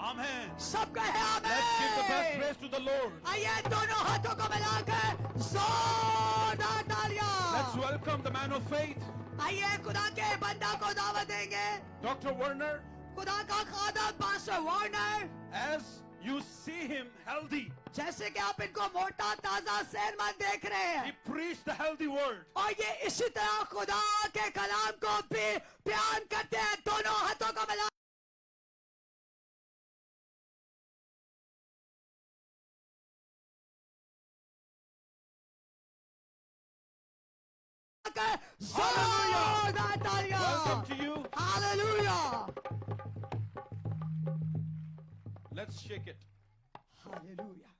Amen. सब कहे Let's give the best आमीन। praise to the Lord. आइए दोनों हाथों को मिलाकर जोरदार तालियां। Let's welcome the man of faith, आइए खुदा के बंदा को दावत देंगे, Dr. Werner. खुदा का खादम pastor Warner. As you see him healthy, जैसे कि आप इनको मोटा ताजा सेहतमंद देख रहे he हैं, preached the healthy word. और ये इसी तरह खुदा के कलाम को भी बयान करते हैं। दोनों हाथों को मिला जोरदार तालियां। Welcome to you. Hallelujah, Let's shake it. Hallelujah,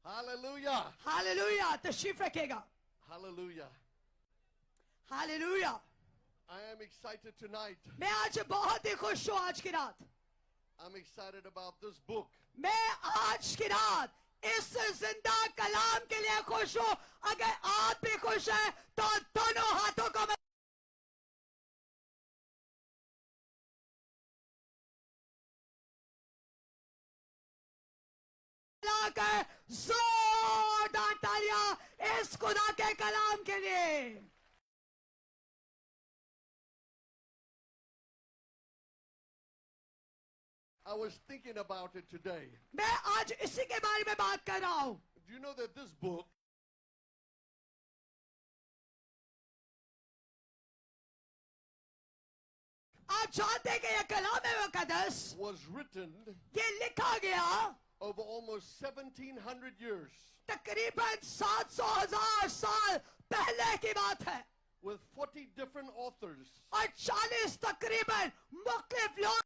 Hallelujah. Hallelujah. तशरीफ रखेगा। Hallelujah. Hallelujah. I am excited tonight. मैं आज बहुत ही खुश हूँ। आज की रात I'm excited about this book. मैं आज की रात इस जिंदा कलाम के लिए खुश हूँ। अगर आप भी खुश हैं तो दोनों हाथों को मिलाकर जोरदार तालियां इस खुदा के कलाम के लिए। I was thinking about it today. मैं आज इसी के बारे में बात कर रहा हूँ। Do you know that this book आप जानते हैं कि यह कलाम मुकद्दस was written ये लिखा गया over almost 1700 years तकरीबन 700,000 साल पहले की बात है, with 40 different authors. और 40 तकरीबन मुख्तलिफ लोग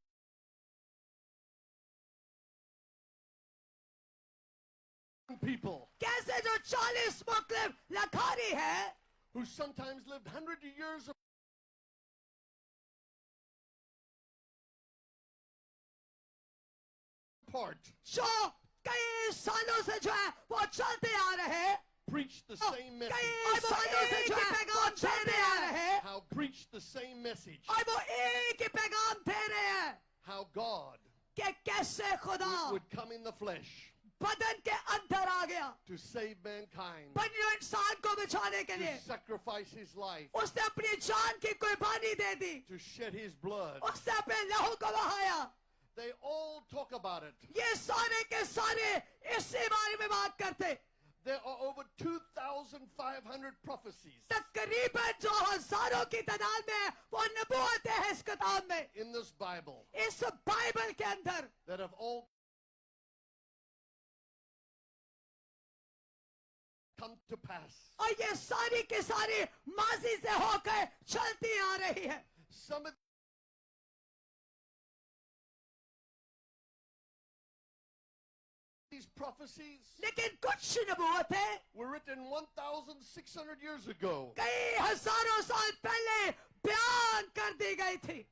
People कैसे जो 40 मुख्तलिफ लखारी है who sometimes lived hundreds of years apart जो कई सालों से जो है वो चलते आ रहे हैं, preached the same message. कई सालों से जो है वो चलते आ रहे हैं, How preached the same message. और वो एक ही पैगाम दे रहे हैं How God कि कैसे खुदा would come in the flesh बदन के अंदर आ गया to save mankind, बनियों इंसान को बचाने के to लिए। sacrifice his life, उसने अपनी जान की कुर्बानी दे दी, to shed his blood. उसने अपने लहू को बहाया। They all talk about it. ये सारे के सारे इसी बारे में बात करते। There are over 2,500 prophecies तकरीबन जो हजारों की तादाद में वो नबूवत है इस किताब में, in this Bible इस बाइबल के अंदर, that have all come to pass. और ये सारी की सारी माजी से होकर चलती आ रही है। Some of these prophecies लेकिन कुछ नबूवतें were written 1,600 years ago. कई हजारों साल पहले बयान कर दी गई थी।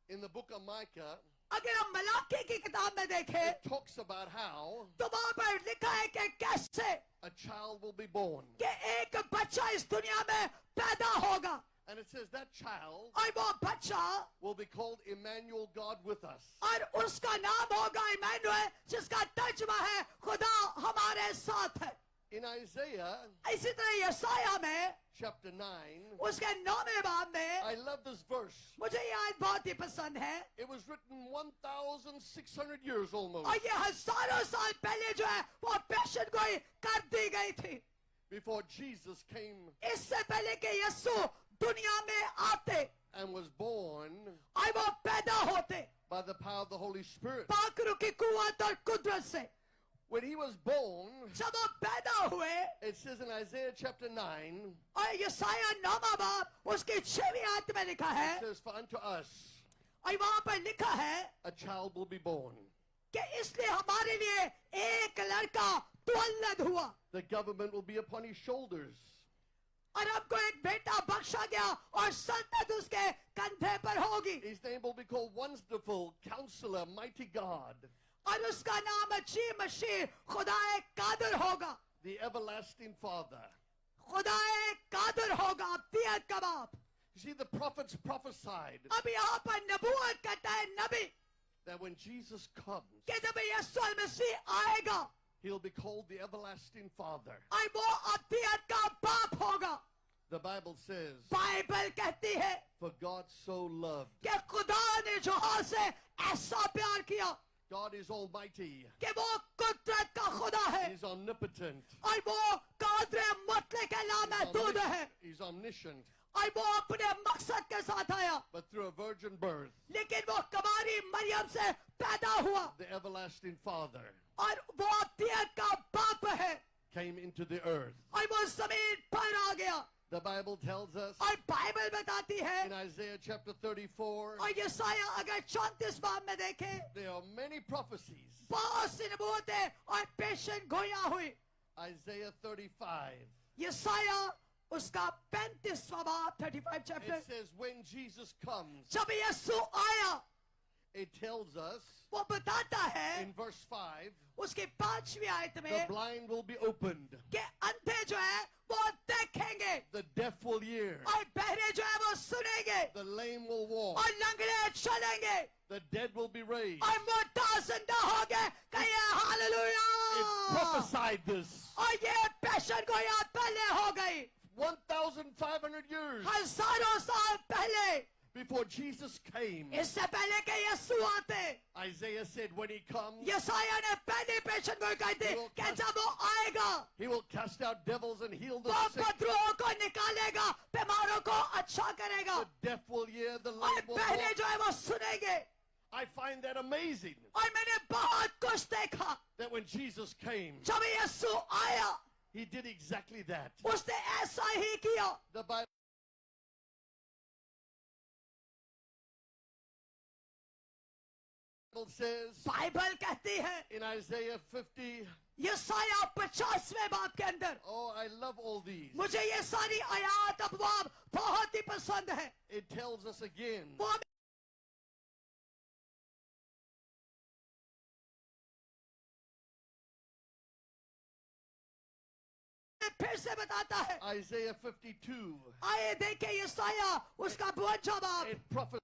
In the book of Micah, अगर हम मलाकी की किताब में देखें it talks about how तो वहां पर लिखा है कि कैसे a child will be born. कि एक बच्चा इस दुनिया में पैदा होगा, And it says that child और वो बच्चा will be called Emmanuel, God with us. और उसका नाम होगा इमैनुएल, जिसका तर्जुमा है खुदा हमारे साथ है। In Isaiah इसी तरह यसाया में chapter 9, उसके 9वें बाब में, I love this verse. मुझे ये आयत बहुत ही पसंद है, It was written 1,600 years almost और ये हजारों साल पहले जो है वो पेशन गोई कर दी गई थी, before Jesus came इससे पहले कि यीशु दुनिया में आते and was born और वो पैदा होते by the power of the Holy Spirit. पाकरू की कुव्वत और कुदरत से। When he was born, जब वो पैदा हुए, it says in Isaiah chapter 9, और यसाया 9वां बाब उसकी 6वीं आयत में लिखा it है, says, For unto us और वहां पर लिखा है a child will be born. कि इसलिए हमारे लिए एक लड़का तुअल्लद हुआ, The government will be upon his shoulders. और हमको एक बेटा बख्शा गया और सल्तनत उसके कंधे पर होगी, His name will be called Wonderful Counselor, Mighty God, और उसका नाम अजीब मसीह खुदाए कादिर होगा, the Everlasting Father. खुदाए कादिर होगा, अब्दियत का बाप। You see, the prophets prophesied अब यहाँ पर नबूवत करता है नबी, that when Jesus comes, कि जब यीशु मसीह आएगा he'll be called the everlasting Father. और वो अब्दियत का बाप होगा. The Bible says, बाइबल कहती है for God so loved. कि खुदा ने जहां से ऐसा प्यार किया God is almighty. कि वो कुदरत का खुदा है He's omnipotent. और वो कादर मुतलक के नाम महदूद है He's omniscient. और वो अपने मकसद के साथ आया But through a virgin birth, लेकिन वो कुमारी मरियम से पैदा हुआ the everlasting Father और वो अब्दियत का बाप है came into the earth. और वो जमीन पर आ गया. The Bible tells us और बाइबल बताती है in Isaiah chapter 34, और यसाया अगर 34 बाब में देखें there are many prophecies. बहुत सी नबूवतें और पेशन गोया हुई. Isaiah 35, यसाया उसका 35वां बाब 35 it chapter says when Jesus comes, जब यीशु आया it tells us वो बताता है in verse 5, उसकी 5वीं आयत the में blind will be opened, कि अंधे जो है वो देखेंगे the deaf will hear, और बहरे जो है वो सुनेंगे the lame will walk, और लंगड़े चलेंगे the dead will be raised. और मोटा जिंदा हो गए. कहिए It हालेलुया. prophesied this और ये पेशन गोया पहले हो गई 1,500 years हजारों साल पहले before Jesus came. इससे पहले के यीशु आते. Isaiah said when he comes, यसाया ने पहली पेशन गोई कही थी कि जब वो आएगा he will cast out devils and heal the वो sick. पत्थरों को निकालेगा बीमारों को अच्छा करेगा The deaf will hear, the और lame will पहले walk. जो है वो सुनेंगे. I find that amazing और मैंने बहुत कुछ देखा that when Jesus came, जब यीशु आया he did exactly that. उसने ऐसा ही किया. The Bible says बाइबल कहती है in Isaiah 50, यसाया 50वें बाब के अंदर. oh, I love all these. मुझे ये सारी आयात अबवाब बहुत ही पसंद है. It tells us again वो हमें फिर से बताता है. Isaiah 52. आइए देखें यसाया उसका 52वां बाब. It prophesies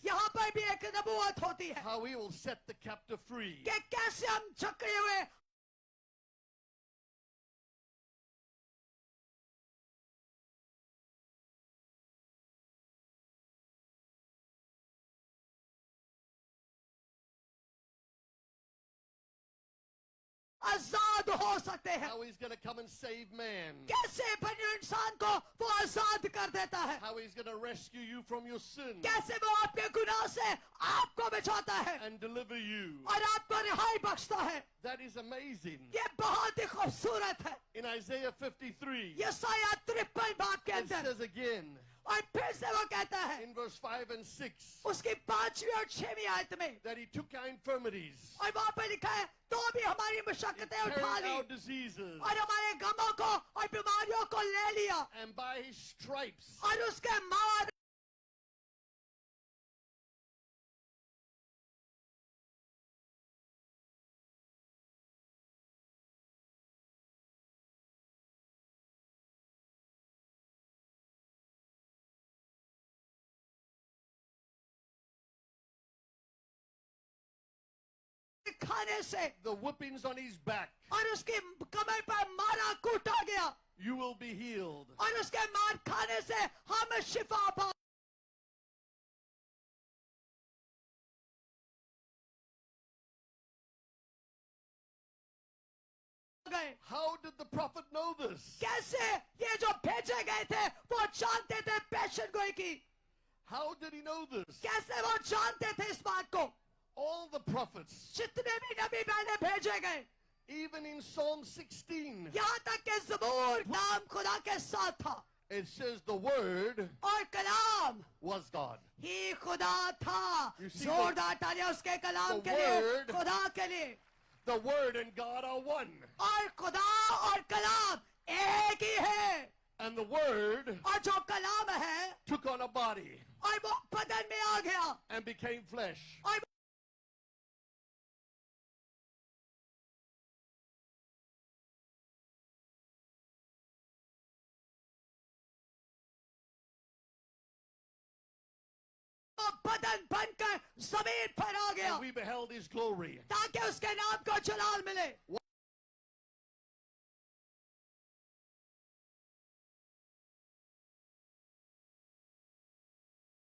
यहाँ पर भी एक नबूवत होती है how he will set the captive free. कि कैसे हम जकड़े हुए आजाद हो सकते हैं. How he's going to come and save man. कैसे बने इंसान को वो आजाद कर देता है. How he's going to rescue you from your sin कैसे वो आपके गुनाह से आपको बचाता है and deliver you. और आपको रिहाई बख्शता है. That is amazing. ये बहुत ही खूबसूरत है. In Isaiah 53, यसाया 53 बाब के it अंदर says again और फिर से वो कहता है in verse 5 and 6 उसकी 5वीं और 6वीं आयत में that he took our infirmities, और वहां पर लिखा है तो भी हमारी मुशक्कतें उठा carried ली our diseases, और हमारे गमों को और बीमारियों को ले लिया and by his stripes और उसके मार खाने से the whippings on his back, और उसकी कमर पर मारा कूटा गया you will be healed. और उसके मार खाने से हम शिफा पा गए. How did the prophet know this? कैसे ये जो भेजे गए थे वो जानते थे पेशन गोई की. How did he know this? कैसे वो जानते थे इस बात को. All the prophets, जितने भी नबी पहले भेजे गए even in Psalm 16, यहाँ तक के ज़बूर नाम खुदा के साथ था it says the word और कलाम was God. ही खुदा था. You see, जोरदार तालियां उसके कलाम the के लिए word- खुदा के लिए. The word and God are one. और खुदा और कलाम एक ही है And the word और जो कलाम है took on a body और वो बदन में आ गया and became flesh. और बदन बनकर जमीन पर आ गया and we beheld his glory. ताकि उसके नाम को जलाल मिले.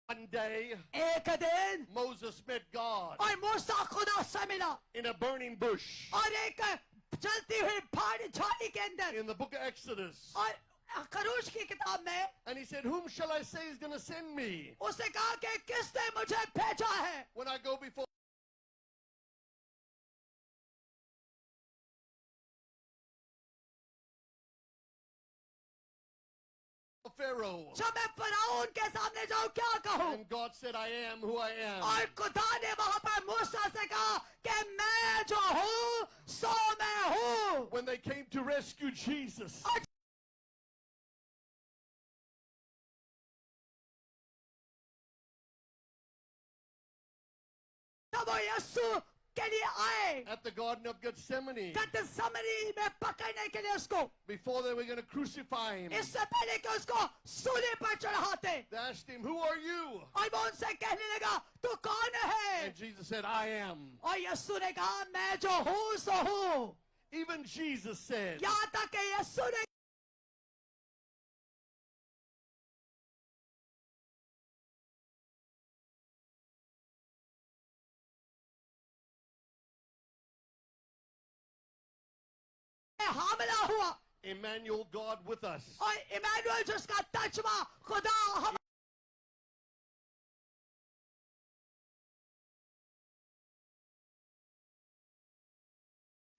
One day, एक दिन Moses met God और मूसा खुदा से मिला in a burning bush और एक जलती हुई पहाड़ी झाड़ी के अंदर. in the book of Exodus. और खरूश की किताब में And he said, whom shall I say is going to send me उसने कहा कि किसने मुझे भेजा है when I go before Pharaoh? जब मैं फराउन के सामने जाऊं क्या कहूं. And God said, I am who I am. और खुदा ने वहां पर मूसा से कहा कि मैं जो हूं सो मैं हूं. When they came to rescue Jesus, तब वो यीशु के लिए आए at the Garden of Gethsemane, गतसमनी में पकड़ने के लिए उसको, before they were going to crucify him, इससे पहले कि उसको सूली पर चढ़ाते. they asked him, who are you? और वो उनसे कहने लगा तू कौन है. And Jesus said, I am. और यीशु ने कहा मैं जो हूं सो हूं. Even Jesus said, यहाँ तक कि यीशु ने हमला हुआ. Emmanuel, God with us. और इमैनुअल जिसका तर्जमा खुदा हम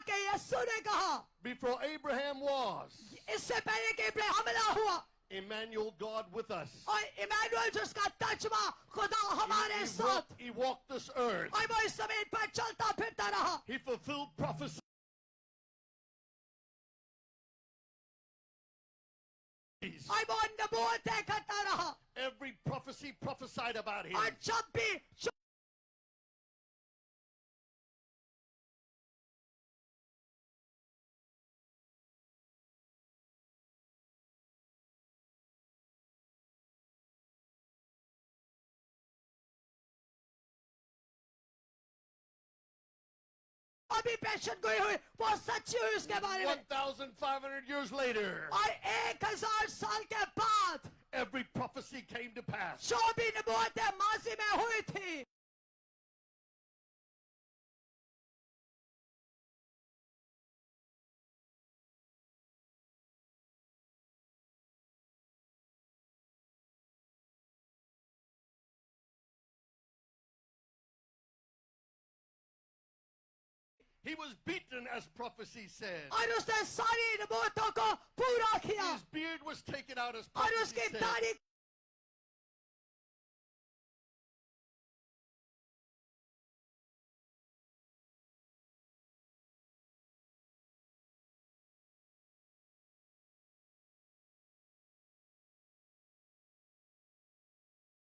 के यीशु ने कहा Before Abraham was, इससे पहले कि इब्राहिम हमला हुआ. Emmanuel, God with us. और इमैनुअल जिसका तर्जमा खुदा हमारे साथ. He walked this earth. और वो इस जमीन पर चलता फिरता रहा. He fulfilled prophecy. और वो नबूवतें करता रहा. Every prophecy prophesied about him. और जब भी अभी पेशन हुई हुई वो सच्ची हुई उसके बारे में. 1,500 years later, और 1000 साल के बाद every prophecy came to pass. जो भी नबूवतें माजी में हुई थी He was beaten, as prophecy said. और उसने सारी नबूवतों को पूरा किया. His beard was taken out, as और prophecy उसकी said. दाढ़ी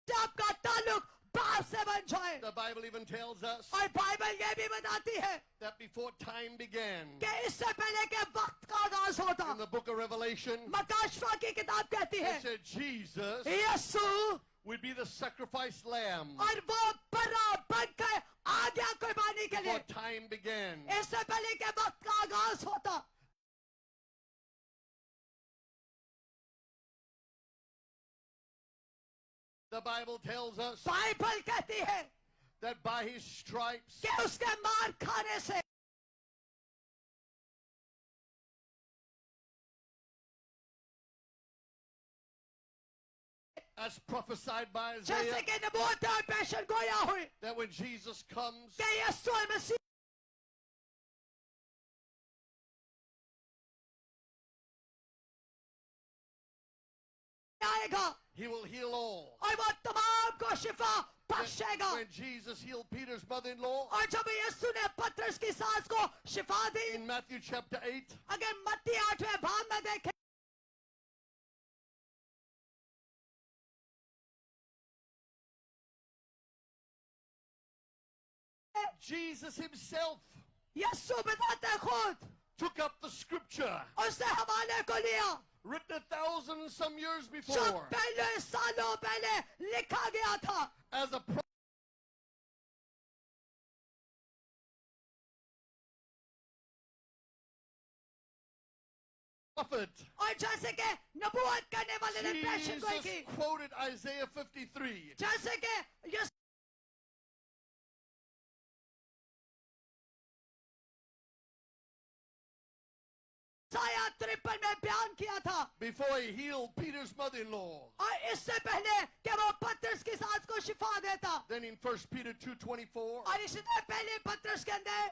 आपका ताल्लुक बाप से बन जाए. The Bible even tells us और बाइबल ये भी बताती है that before time began, कि इससे पहले के वक्त का आगाज होता. in the book of Revelation, मकाशवा की किताब कहती है it said Jesus Yeshu would be the sacrifice lamb और वो बर्रा बनकर आ गया कुर्बानी के लिए. before time began. इससे पहले के वक्त का आगाज होता. The Bible tells us Bible कहती है that by his stripes कि उसके मार खाने से as prophesied by जैसे Isaiah, कि नबूवतें और पेशन गोया हुई that when Jesus comes, कि यीशु मसीह आएगा he will heal all. और वो तमाम को शिफा बख्शेगा. When Jesus healed Peter's mother-in-law और जब यीशु ने पतरस की सास को शिफा दी, in Matthew chapter 8, अगर मत्ती 8वें भाग में देखें Jesus himself यीशु बताते खुद took up the scripture उसने हवाले को लिया written 1,000 and some years जो before पहले सालों पहले लिखा गया था as a prophet, और जैसे कि नबूवत करने वाले ने पेशन गोई की, Jesus quoted Isaiah 53. जैसे कि यसाया 53 में बयान किया था, Before he healed Peter's mother-in-law. और इससे पहले कि वो पतरस की सास को शिफा देता, Then in 1 Peter 2:24, और इसी तरह पहले पतरस के अंदर,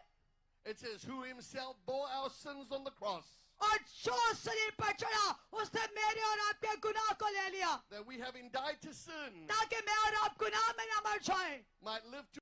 it says, who himself bore our sins on the cross, और जो शरीर पर चढ़ा उसने मेरे और आपके गुनाह को ले लिया, that we having died to sin ताकि मैं और आप गुनाह में न मर जाए, might live to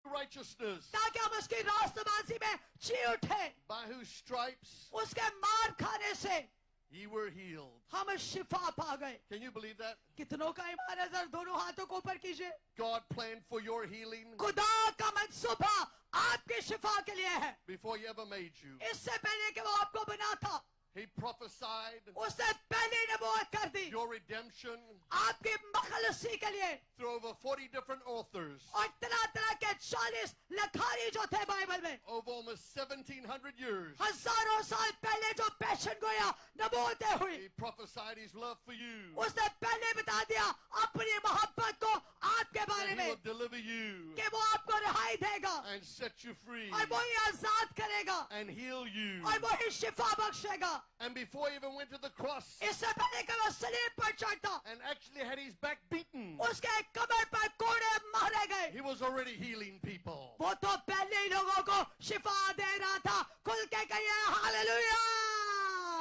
righteousness, ताकि हम उसकी रास्तबाजी में जी उठे, by whose stripes उसके मार खाने से ye were healed. हम शिफा पा गए। Can you believe that? कितनों का ईमान है? जरा दोनों हाथों को ऊपर कीजिए। God planned for your healing खुदा का मंसूबा आपकी शिफा के लिए है, before he ever made you. इससे पहले कि वो आपको बना था, He prophesied उसने पहले नबूवत कर दी your redemption आपकी मखलसी के लिए, through over 40 different authors, और तरह तरह के 40 लखारी जो थे बाइबल में, over almost 1700 years. हजारों साल पहले जो पेशन गोया नबूवतें हुई, He prophesied his love for you. उसने पहले बता दिया अपनी मोहब्बत को आपके That बारे he में, will deliver you कि वो आपको रिहाई देगा and set you free और वो ही आजाद करेगा and heal you. और वो ही शिफा बख्शेगा। And before he even went to the cross इससे पहले कि वो सलीब पर चढ़ता, and actually had his back beaten, उसके कमर पर कोड़े मारे गए, he was already healing people. वो तो पहले ही लोगों को शिफा दे रहा था। खुल के कहिए hallelujah.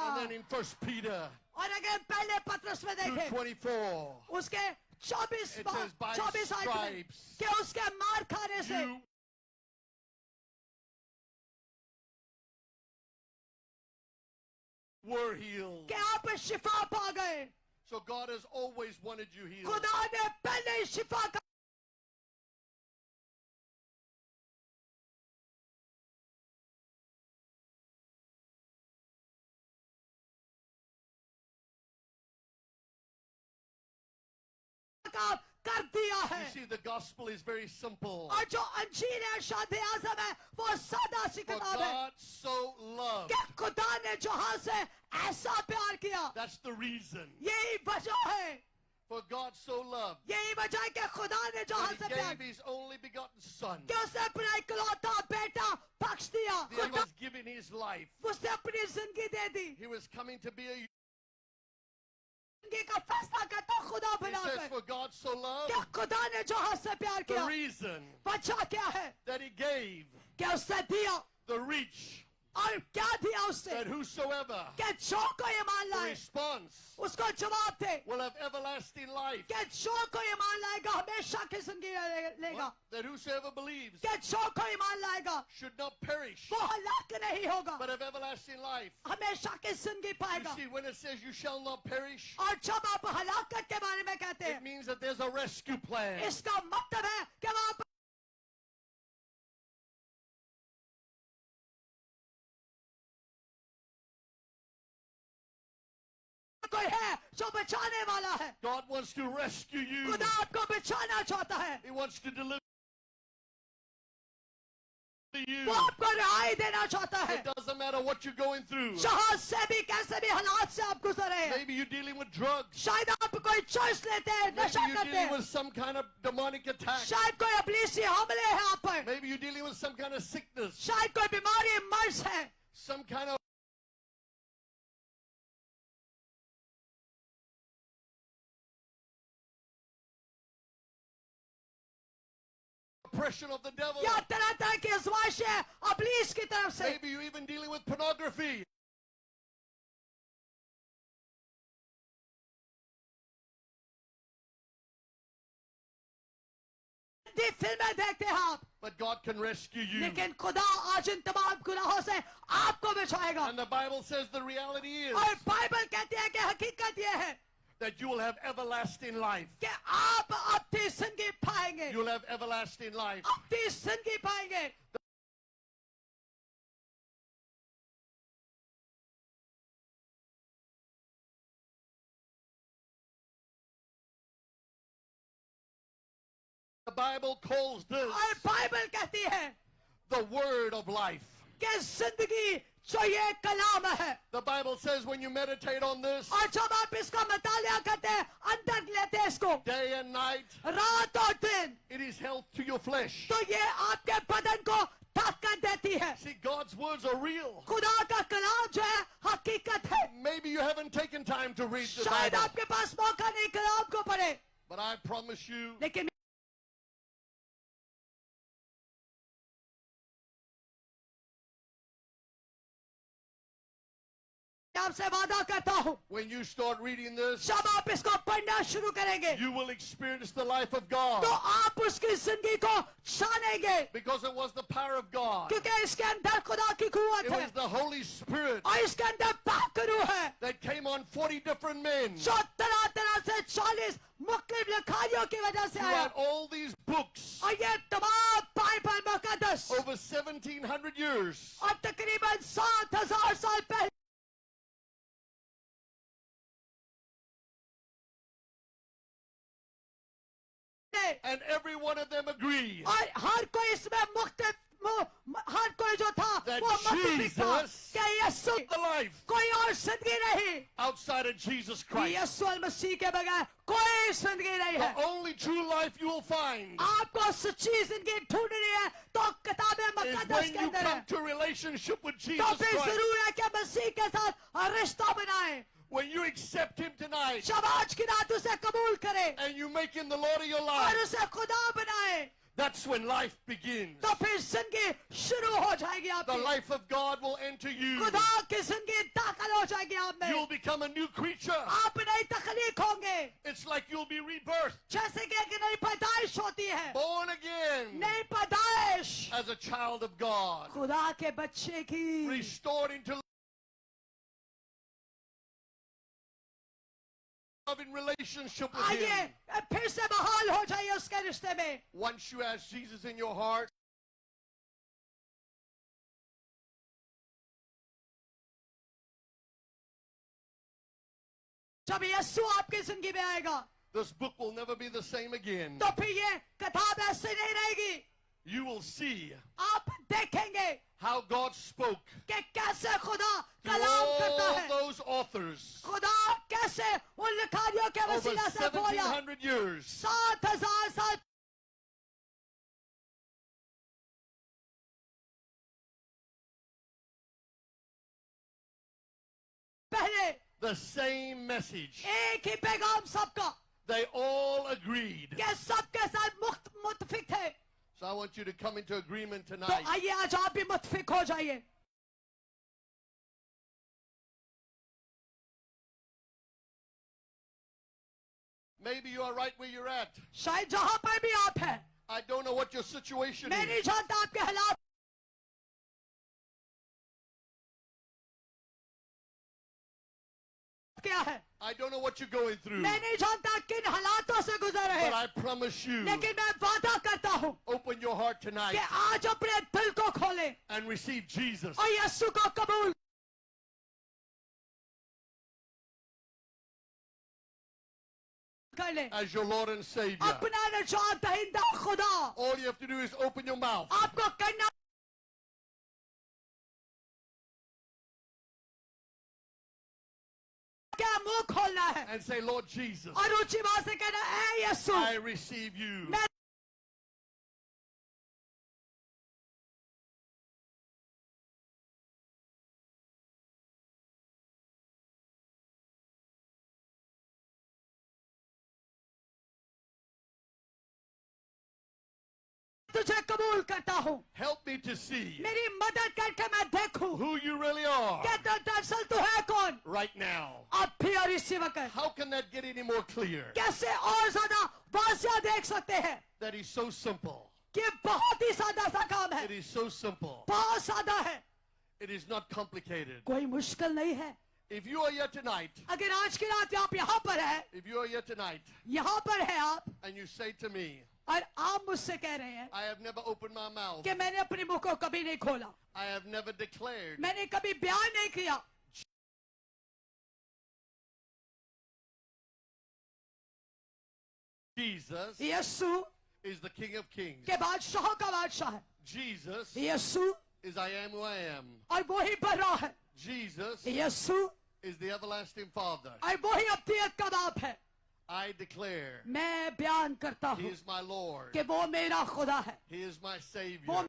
And then in 1 Peter और अगर पहले पत्रस में देखें 2:24, उसके 24 it says, by 24 आयत में stripes कि उसके मार खाने से you were healed. कि आप शिफा पा गए। So God has always wanted you healed. खुदा ने पहले ही शिफा का काम कर दिया है। You see, the gospel is very simple. और जो अंजील है, शादी आज़म है, वो सादा सी For किताब है God so loved. कि खुदा ने जहां से ऐसा प्यार किया। That's the reason. यही वजह है, For God so loved यही वजह है कि खुदा ने जहां that से he प्यार gave his only begotten son. कि उसने अपना इकलौता बेटा बख्श दिया। He खुदा was giving his life. उसने अपनी जिंदगी दे दी। He was coming to be a. जिंदगी का फैसला करता खुदा He बना says, कर for God so loved, क्या खुदा ने जहां से प्यार the किया, reason वजह क्या है that he gave, क्या उसने दिया the reach, और क्या दिया उसने that whosoever क्या जो कोई ईमान the लाए response उसको जवाब दे will have everlasting life. क्या जो कोई ईमान लाएगा हमेशा की जिंदगी लेगा, That whosoever believes क्या जो कोई ईमान लाएगा should not perish, वो हलाक नहीं होगा, but have everlasting life. हमेशा की जिंदगी You पाएगा। see, when it says you shall not perish, और जब आप हलाकत के बारे में कहते it हैं, means that there's a rescue plan. इसका मतलब है कि वहां पर कोई है जो बचाने वाला है। God wants to rescue you. खुदा आपको बचाना चाहता है, He wants to deliver you. वो आपको रिहाई देना चाहता है। It doesn't matter what you're going through. जहां से भी कैसे भी हालात से आप गुजर रहे हैं, Maybe you're dealing with drugs. शायद आप कोई चॉइस लेते हैं, Maybe नशा you're करते dealing हैं, with some kind of demonic attack. शायद कोई अबलीसी हमले हैं आप पर, Maybe you're dealing with some kind of sickness. शायद कोई बीमारी मर्ज है, Some kind of oppression of the devil. या तरह तरह की आजमाइश है अबलीस की तरफ से। Maybe you're even dealing with pornography. Hindi फिल्में देखते हैं आप, But God can rescue you. लेकिन खुदा आज इन तमाम गुनाहों से आपको बचाएगा। And the Bible says the reality is और बाइबल कहती है कि हकीकत यह है that you will have everlasting life. कि आप अपनी जिंदगी पाएंगे, You'll have everlasting life. अपनी जिंदगी पाएंगे। The Bible calls this और बाइबल कहती है the word of life. कि जिंदगी जो ये कलाम है, The Bible says when you meditate on this और जब आप इसका मुतालिया करते हैं, अंदर लेते हैं इसको day and night, रात और दिन, it is health to your flesh. तो ये आपके बदन को ताकत देती है. See, God's words are real. खुदा का कलाम जो है हकीकत है. Maybe you haven't taken time to read the शायद Bible, आपके पास मौका नहीं कलाम को पढ़े, but I promise you, लेकिन आपसे वादा करता हूँ, when you start reading this, जब आप इसको पढ़ना शुरू करेंगे you will experience the life of God तो आप उसकी जिंदगी को जानेंगे, because it was the power of God. क्योंकि इसके अंदर खुदा की कुव्वत It है was the Holy Spirit और इसके अंदर पाकरू है that came on 40 different men जो तरह तरह से 40 मुख्तलिफ लिखाइयों की वजह से आया throughout all these books और ये तमाम बाइबल मुकद्दस over 1700 years. और तकरीबन 7,000 साल पहले And every one of them agree और हर कोई इसमें हर कोई जो था that वो मुत्तफिक था Jesus कि यीशु the life कोई और जिंदगी नहीं, outside of Jesus Christ. यीशु मसीह के बगैर कोई जिंदगी नहीं है. The only true life you will find आपको सच्ची जिंदगी ढूंढनी है तो किताब is मुकद्दस when के you अंदर come है. to relationship with तो Jesus फिर Christ. जरूर है कि मसीह के साथ रिश्ता बनाए. When you accept Him tonight जब आज की रात उसे कबूल करे and you make Him the Lord of your और life, उसे खुदा बनाए, that's when life begins. तो फिर जिंदगी शुरू हो जाएगी The आपकी. life of God will enter you. खुदा की जिंदगी दाखिल हो जाएगी आप में. You'll become a new creature. आप नई तखलीक होंगे, It's like you'll be rebirthed, जैसे कि एक नई पैदाइश होती है. born again नई पैदाइश as a child of God, खुदा के बच्चे की. restored into loving relationship with आइए Him. फिर से बहाल हो जाइए उसके रिश्ते में. Once you ask Jesus in your heart, जब यीशु आपकी जिंदगी में आएगा this book will never be the same again. तो फिर ये किताब ऐसे नहीं रहेगी. You will see आप देखेंगे how God spoke कि कैसे खुदा to कलाम करता all है. those authors खुदा कैसे उन लिखारियों के over वसीला से बोला. 1700 years. 7,000 साल पहले The same message. एक ही पैगाम सबका, They all agreed. कि सबके साथ मुत्तफिक थे. So I want you to come into agreement तो tonight. आइए आज आप भी मुत्तफिक हो जाइए. Maybe you are right where you're at. शायद जहां पर भी आप हैं, I don't know what your situation मैं नहीं is. जानता आपके हालात क्या है, I don't know what you're going through. मैं नहीं जानता किन हालातों से गुजर रहे But हैं, I promise you, लेकिन मैं वादा करता हूं open your heart tonight कि आज अपने दिल को खोलें and receive Jesus और यीशु को कबूल कर लें as your Lord and Savior. अपना निजात दहिंदा खुदा. All you have to do is open your mouth आपको करना क्या मुंह खोलना है and say, Lord Jesus, और ऊंची आवाज से कहना है यीशु I receive you. मैं तुझे कबूल करता हूँ. Help me to see मेरी मदद करके मैं देखूं who you really are कि दरअसल तू है कौन right now. अब भी और इसी वक्त. How can that get any more clear? कैसे और ज्यादा वाज़िया देख सकते हैं That is so simple. कि बहुत ही सादा सा काम It है, is so simple. बहुत सादा है, It is not complicated. कोई मुश्किल नहीं है. If you are here tonight, अगर आज की रात आप यहाँ पर है, if you are here tonight यहाँ पर है आप and you say to me, और आप मुझसे कह रहे हैं I have never opened my mouth, कि मैंने अपने मुंह को कभी नहीं खोला, I have never declared मैंने कभी बयान नहीं किया Jesus Yeshu is the King of Kings. के बादशाहों का बादशाह है। Jesus Yeshu is I am who I am. और वो ही बड़ा है। Jesus Yeshu is the everlasting Father. और वो ही अब्दियत का बाप है। I declare मैं बयान करता He हूँ is my Lord. कि वो मेरा खुदा है। He is my Savior. वो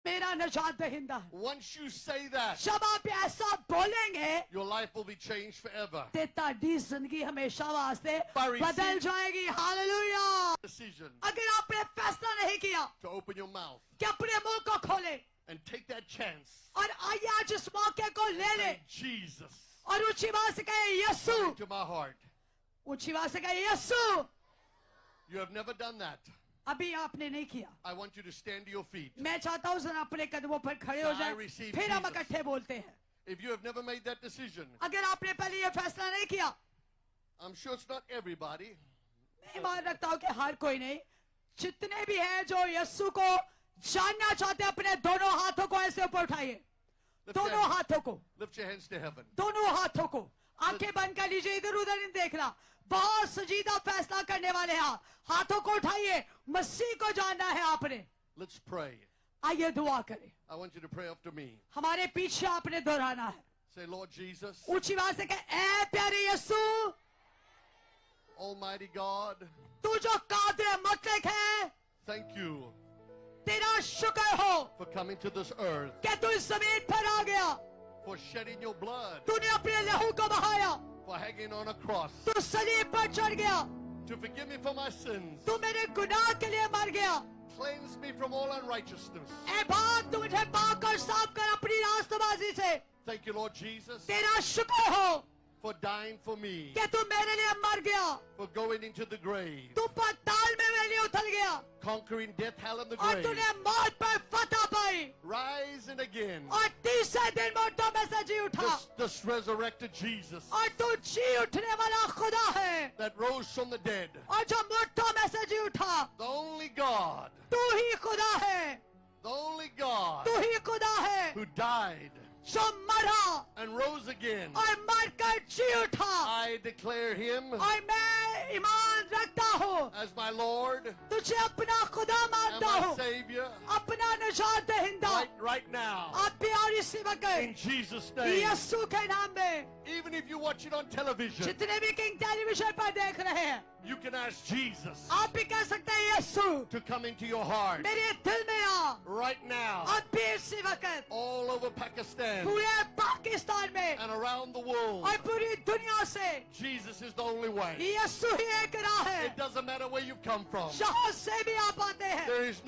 मेरा निजात दहिंदा है। Once you say that, जब आप ऐसा बोलेंगे your life will be changed forever. ते ताड़ी जिंदगी हमेशा वास्ते By बदल जाएगी। हालेलुया। Decision अगर आपने फैसला नहीं किया to open your mouth कि अपने मुंह को खोले and take that chance. और आइए आज इस मौके को ले ले Say, Jesus, और ऊंची आवाज से कहे come Yeshu, into my heart. ऊंची आवाज से कहे यीशु। You have never done that. अभी आपने नहीं किया। I want you to stand to your feet. मैं चाहता हूँ जरा अपने कदमों पर खड़े हो I जाए, receive फिर हम Jesus. इकट्ठे बोलते हैं। If you have never made that decision, अगर आपने पहले ये फैसला नहीं किया, I'm sure it's not everybody. मैं मान रखता हूँ कि हर कोई नहीं, जितने भी हैं जो यीशु को जानना चाहते हैं, अपने दोनों हाथों को ऐसे ऊपर उठाइए। दोनों हाथों को, Lift your hands to heaven. दोनों हाथों को आंखें बंद कर लीजिए, इधर उधर नहीं देखना। बहुत संजीदा फैसला करने वाले हैं आप। हाथों को उठाइए, मसीह को जानना है आपने। Let's pray. आइए दुआ करें। I want you to pray after me. हमारे पीछे आपने दोहराना है। Say, Lord Jesus, ऊंची आवाज से कहे, ऐ प्यारे यीशु, Almighty God, तू जो कादिर मुतलक है, thank you तेरा शुक्र हो for coming to this earth, कि तू इस जमीन पर आ गया। for shedding your blood, तूने अपने लहू को बहाया, for hanging on a cross, तू सलीब पर चढ़ गया, to forgive me for my sins, तू मेरे गुनाह के लिए मर गया। cleanse me from all unrighteousness. ऐ बाप, तू मुझे पाक और साफ कर अपनी रास्तबाजी से। Thank you, Lord Jesus, तेरा शुक्र हो for dying for me, कि तू मेरे लिए मर गया, for going into the grave, तू पाताल में मेरे लिए उतर गया conquering death, hell, and the और grave, तूने मौत पर फतह पाई rising again. और तीसरे दिन मुर्दों में से जी उठा This resurrected Jesus और तू जी उठने वाला खुदा है that rose from the dead, और जो मुर्दों में से जी उठा। the only God, तू ही खुदा है, the only God तू ही खुदा है who died जो मरा and rose again. और मरकर जी उठा। I declare him और मैं ईमान रखता हूँ, as my Lord तुझे अपना खुदा and मानता my हूँ, Savior अपना निजात दहिंदा। right now. आप भी और इसी In वक्त Jesus' name. यीशु के नाम में Even if you watch it on television, जितने भी किंग टेलीविजन पर देख रहे हैं, you can ask Jesus आप भी कह सकते हैं यीशु to come into your heart मेरे दिल में आ। right now. आप भी इसी वक्त All over Pakistan पूरे पाकिस्तान में and around the world, और पूरी दुनिया से Jesus is the only way. यीशु ही एक राह है। It doesn't matter where you come from. जहाँ से भी आप आते हैं, There's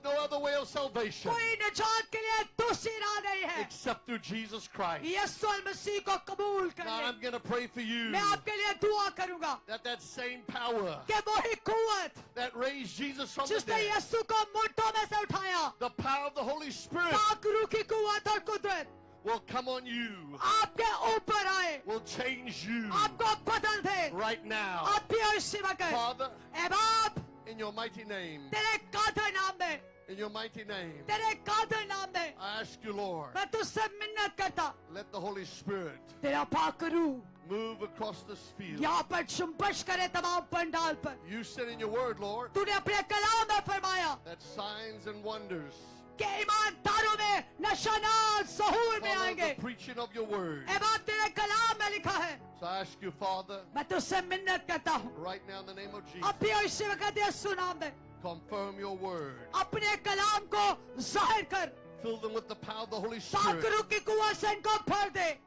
no other way of salvation कोई निजात के लिए दूसरी राह नहीं है, except through Jesus Christ. यीशु मसीह को कबूल कर Now ले। I'm going to pray for you मैं आपके लिए दुआ करूंगा that same power कि वही कुव्वत that raised Jesus from the जिसने dead, यीशु को मुर्दों में से उठाया, the power of the Holy Spirit पाक रूह की कुव्वत और कुदरत will come on you, आपके ऊपर आए, will change you आपको बदल दे। right now. आप भी और इसी वक्त Father, ऐ बाप, in your mighty name, तेरे कादर नाम में, in your mighty name, तेरे कादर नाम में I ask you, Lord, मैं तुझसे मिन्नत करता, let the Holy Spirit तेरा पाक रूह move across this field. यहाँ पर जुम्बश करे तमाम पंडाल पर। You said in your word, Lord, तूने अपने कलाम में फरमाया that signs and wonders कि ईमानदारों में नशानात ज़हूर में follow आएंगे। the preaching of your word. ऐ बाप, तेरे कलाम में लिखा है। So I ask you, Father, मैं तुझसे मिन्नत करता हूँ, right now in the name of Jesus, अब भी और इसी वक्त यीशु नाम में confirm your word. अपने कलाम को जाहिर कर, Fill them with the power of the Holy पाक Spirit. रूह की कुव्वत से इनको भर दे।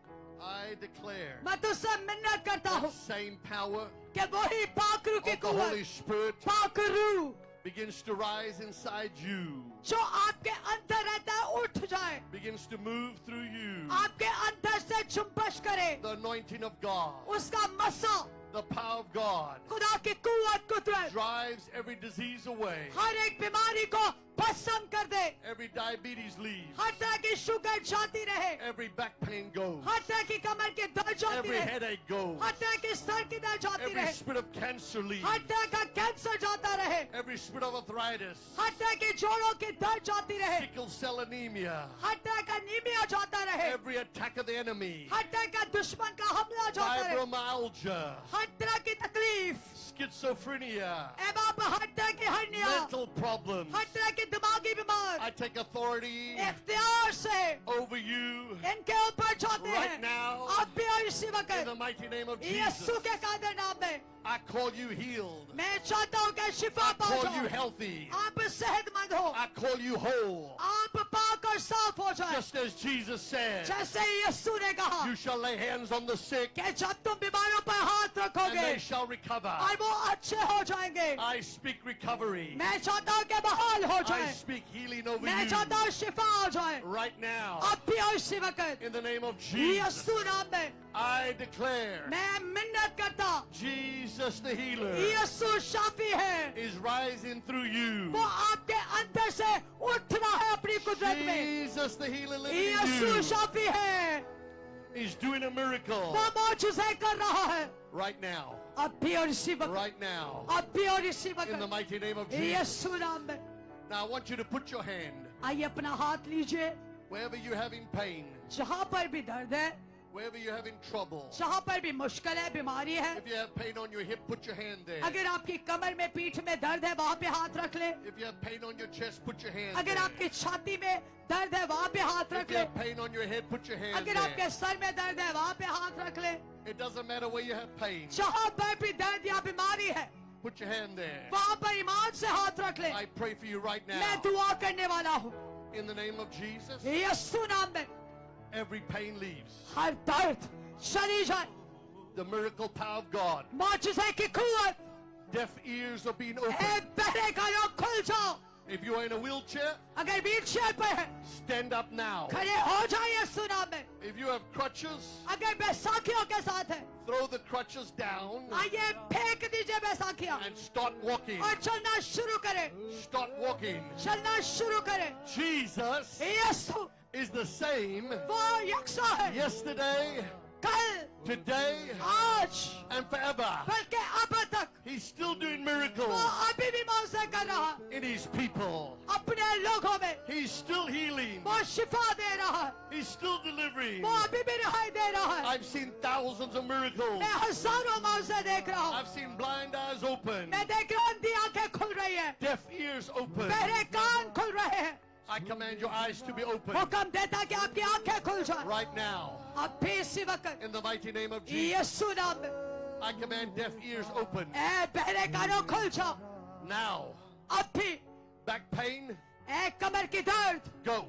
I declare मैं तुझसे मिन्नत करता that हूँ same power कि वही पाक रूह की of the Holy कुव्वत, Spirit पाक रूह begins to rise inside you, जो आपके अंदर रहता है उठ जाए, begins to move through you. आपके अंदर से जुम्बश करे, The anointing of God, उसका मसा, the power of God, खुदा की कुव्वत कुदरत drives every disease away. हर एक बीमारी को भस्म कर दे, Every diabetes leaves. हर तरह की शुगर जाती रहे, Every back pain goes. हर तरह की कमर की दर्द जाती Every रहे, headache goes. हर तरह की सर की दर्द जाती Every रहे, spirit of cancer leaves. हर तरह का कैंसर जाता रहे, Every spirit of arthritis, हर तरह की जोड़ों की दर्द जाती रहे, sickle cell anemia, हर तरह का नीमिया जाता रहे, every attack of the enemy, हर तरह का दुश्मन का हमला जाता रहे, fibromyalgia, हर तरह की तकलीफ, schizophrenia, एवं हर तरह की हर्निया, mental problems. हर तरह की दिमागी बीमार I take authority इख्तियार से over you इनके ऊपर जाते right हैं, now अब भी और इसी in the वक्त mighty name of Jesus. यीशु के कादर नाम में I call you healed. मैं चाहता हूँ कि शिफा I पा call you जाओ, healthy. आप सेहतमंद हो, I call you whole. आप पाक और साफ हो जाए, Just as Jesus said, जैसे यीशु ने कहा you shall lay hands on the sick कि जब तुम बीमारों पर हाथ and रखोगे they shall recover. और वो अच्छे हो जाएंगे, I speak recovery. मैं चाहता हूँ कि बहाल हो I जाए, speak healing over मैं चाहता you हूँ शिफा हो जाए, right now. अब भी और इसी वक्त In the name of Jesus, यीशु नाम में I declare मैं मिन्नत करता, Jesus the healer यीशु शाफी है, is rising through you. वो आपके अंदर से उठ रहा है अपनी कुदरत में, Jesus the healer living in Yeshu you Shafi है, is doing a miracle वो मौजूज़े कर रहा है, right now. अब भी और इसी वक्त, Right now. अब भी और इसी In the वक्त mighty name of Jesus. यीशु नाम में Now I want you to put your hand आइए अपना हाथ लीजिए, wherever you're having pain, जहाँ पर भी दर्द है, wherever you're having trouble. जहाँ पर भी मुश्किल है, बीमारी है, If you have pain on your hip, put your hand there. अगर आपकी कमर में पीठ में दर्द है वहाँ पे हाथ रख ले, If you have pain on your chest, put your hand अगर there. आपकी छाती में दर्द है वहाँ पे हाथ If रख you ले, have pain on your head, put your hand अगर आपके there. सर में दर्द है वहाँ पे हाथ रख ले, It doesn't matter where you have pain. जहाँ पर भी दर्द या बीमारी है Put your hand there. वहाँ पर ईमान से हाथ रख ले, I pray for you right मैं now. दुआ करने वाला हूँ, In the name of Jesus, यीशु नाम में every pain leaves. हर दर्द चली जाए, The miracle power of God. मौजूज़े की कुव्वत, Deaf ears are being A opened. बहरे कानों खुल जाओ, If you are in a wheelchair, अगर व्हील चेयर पर है stand up now. खड़े हो जाए यीशु नाम में, If you have crutches, अगर बैसाखियों के साथ है throw the crutches down आइए फेंक दीजिए बैसाखियाँ and start walking. और चलना शुरू करें, Start walking. चलना शुरू करें, Jesus Yeshu is the same वो यकसा है, yesterday, कल, today, आज, and forever. बल्कि अब तक He's still doing वो miracles अभी भी मौजे कर रहा है, in His people. अपने लोगों में He's still healing. वो शिफा दे रहा है, He's still delivering. वो अभी भी रिहाई दे रहा है, I've seen thousands of miracles. मैं हजारों मौजे देख रहा हूँ, I've seen blind eyes open, मैं देख रहा हूँ अंधी आंखें खुल रही है, deaf ears open. बहरे कान खुल रहे हैं, I command your eyes to be open हुक्म देता कि आपकी आंखें खुल जाए, right now अब भी इसी वक्त in the mighty name of Jesus. यीशु नाम में I command deaf ears open ए बहरे कानों खुल जाओ, now. अब भी Back pain, ए कमर की दर्द go.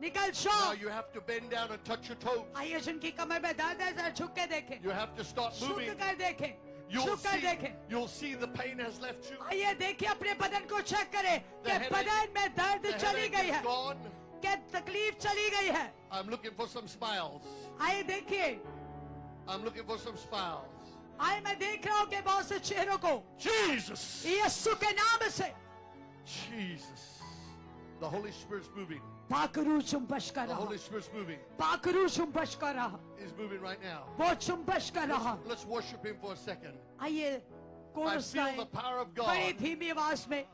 निकल Now जाओ, you have to bend down and touch your toes. आइए जिनकी कमर में दर्द है जरा झुक के देखें, You have to start झुक moving. कर देखें, You'll झुक कर see, देखें, you'll see the pain has left you. आइए देखिए अपने बदन को चेक करें The कि headache- बदन में दर्द The चली headache गई is है, gone. कि तकलीफ चली गई है, I'm looking for some smiles. आइए देखिए, I'm looking for some smiles. आइए मैं देख रहा हूँ कि बहुत से चेहरों को Jesus! यीशु के नाम से Jesus. The Holy Spirit's moving. पाकरू चुंबश कर The रहा, Holy Spirit's moving. पाकरू चुंबश कर रहा, He's moving right now. वो चुंबश कर रहा, Let's worship Him for a second. आइए I कोरस feel गाएं the power of बड़ी God. धीमी आवाज में,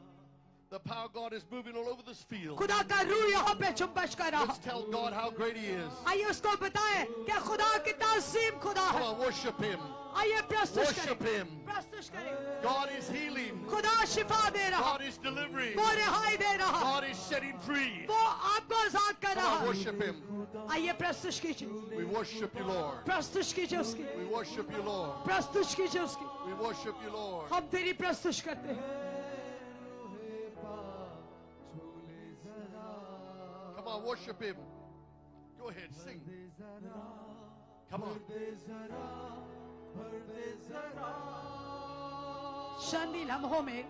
The power of God is moving all over this field. खुदा का रूह यहाँ पे चुंबश कर रहा, Let's tell God how great He is. आइए उसको बताएं कि खुदा कितना अजीम खुदा Come है, on, worship Him. आइए प्रस्तुत Worship करें, Him. प्रस्तुत करें, God is healing. खुदा शिफा दे रहा, God is delivering. वो रिहाई दे रहा, God is setting free. वो आपको आजाद कर Come रहा, on, worship Him. आइए प्रस्तुत कीजिए, We worship you, Lord. प्रस्तुत कीजिए उसकी, We worship you, Lord. प्रस्तुत कीजिए उसकी, We worship you, Lord. हम तेरी प्रस्तुत करते हैं, Come on, worship Him. Go ahead, sing. Come on. चंद ही लम्हों में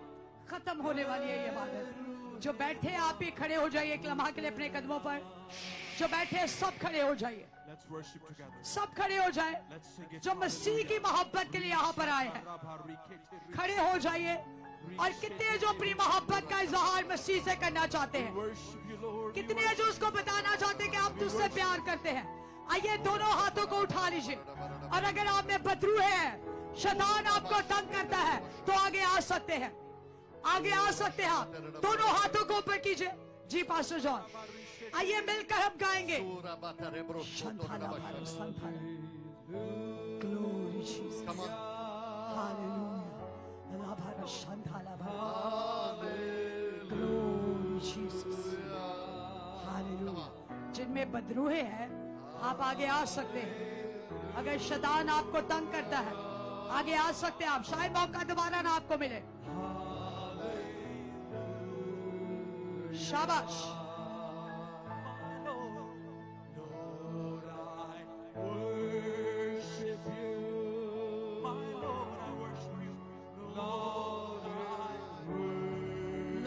खत्म होने वाली है ये इबादत। जो बैठे आप भी खड़े हो जाइए एक लम्हा के लिए अपने कदमों पर। जो बैठे हैं सब खड़े हो जाइए, Let's worship together. सब खड़े हो जाए। Let's sing it. जो मसीह की मोहब्बत के लिए यहाँ पर आए हैं खड़े हो जाइए। और कितने जो अपनी मोहब्बत का इजहार मसीह से करना चाहते हैं, Worship you, Lord. कितने जो उसको बताना चाहते हैं कि आप तुझसे प्यार करते हैं, आइए दोनों हाथों को उठा लीजिए। और अगर आप में बदरू है, शैतान आपको तंग करता है, तो आगे आ सकते हैं, आगे आ सकते हैं आप। दोनों हाथों को ऊपर कीजिए। जी पास्टर जॉन, आइए मिलकर हम गाएंगे। शंथाला भारो संथाला। Glory Jesus. Come on. Hallelujah. La भारो शंथाला भारो। Glory Jesus. Hallelujah. जिनमें बदरूहे हैं आप आगे आ सकते हैं। अगर शैतान आपको तंग करता है आगे आ सकते हैं आप, शायद मौका दोबारा ना आपको मिले। शाबाश।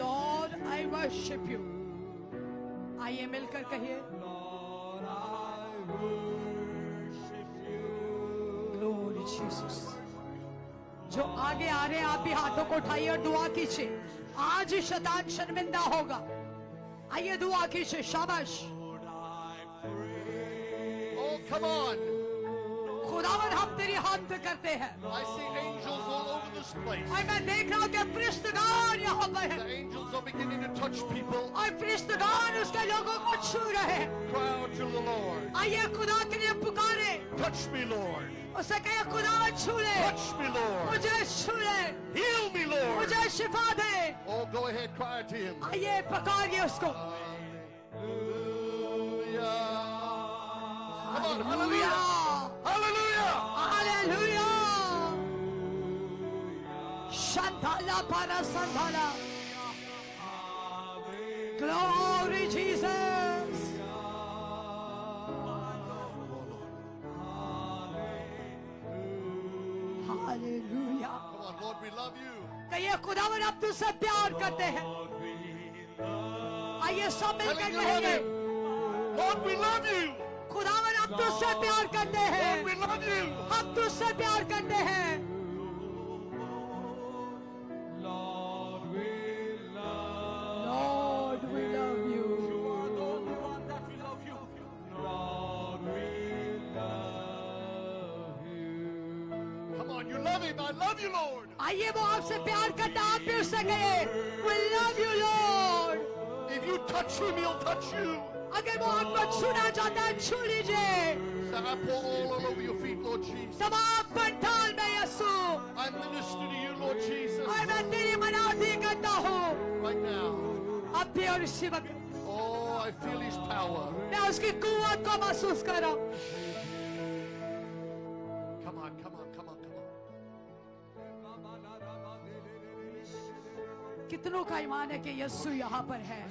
Lord, I worship you. आइए मिलकर कहिए। Glory Jesus. जो आगे आ रहे हैं आप भी हाथों को उठाइए और दुआ कीजिए। आज शैतान शर्मिंदा होगा। आइए दुआ कीजिए। शाबाश। Oh, come on. खुदावन हम तेरी हाथ करते हैं। I see angels all over this place. और मैं देख रहा हूँ कि फरिश्तेगान यहाँ पर The है angels are beginning to touch people. और फरिश्तेगान उसके लोगों को छू रहे हैं। Cry out to the Lord. आइए खुदा के लिए पुकारे। Touch me, Lord. उसे कहे खुदावन छू ले, Touch me, Lord. मुझे छू ले, Heal me, Lord. मुझे शिफा दे। Oh, go ahead, cry to him. आइए पकारिए उसको। Hallelujah. Come on, hallelujah, hallelujah. Hallelujah. शंथाला पारा संथाला। Glory Jesus. Hallelujah. Come on, Lord, we love you. कहिए खुदावन अब तुझसे प्यार करते हैं। आइए सब मिलकर Telling you love कहेंगे him. Lord, we love you. खुदावन अब तुझसे प्यार करते हैं। Lord, we love you. हम तुझसे प्यार करते हैं। Lord, we love Lord, we love you. you. Are the only one that we love you. Lord, we love you. Come on, you love him. I love you, Lord. आइए वो आपसे प्यार करता है, आप भी उससे कहिए We love you Lord. If you touch him, he'll touch you. अगर वो आपको छूना चाहता है छू लीजिए। So I pour all over your feet, Lord Jesus. तमाम पंडाल में यीशु I minister to you, Lord Jesus. और मैं तेरी मनाती करता हूँ Right now. अब भी और इसी वक्त Oh, I feel his power. मैं उसकी कुव्वत को महसूस कर रहा हूँ। Come on, come on, come on, come on. कितनों का ईमान है कि यीशु यहाँ पर है।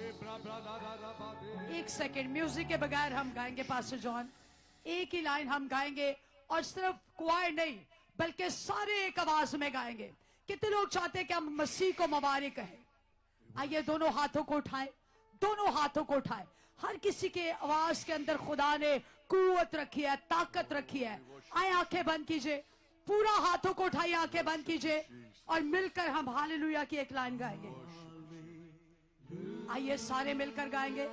एक सेकंड म्यूजिक के बगैर हम गाएंगे पास्टर जॉन। एक ही लाइन हम गाएंगे और सिर्फ क्वायर नहीं बल्कि सारे एक आवाज में गाएंगे। कितने लोग चाहते हैं कि हम मसीह को मुबारक कहें? आइए दोनों हाथों को उठाएं, दोनों हाथों को उठाएं। हर किसी के आवाज के अंदर खुदा ने कुव्वत रखी है, ताकत रखी है। आए आंखें बंद कीजिए, पूरा हाथों को उठाइए, आंखें बंद कीजिए और मिलकर हम हालेलुया की एक लाइन गाएंगे। आइए सारे मिलकर गाएंगे।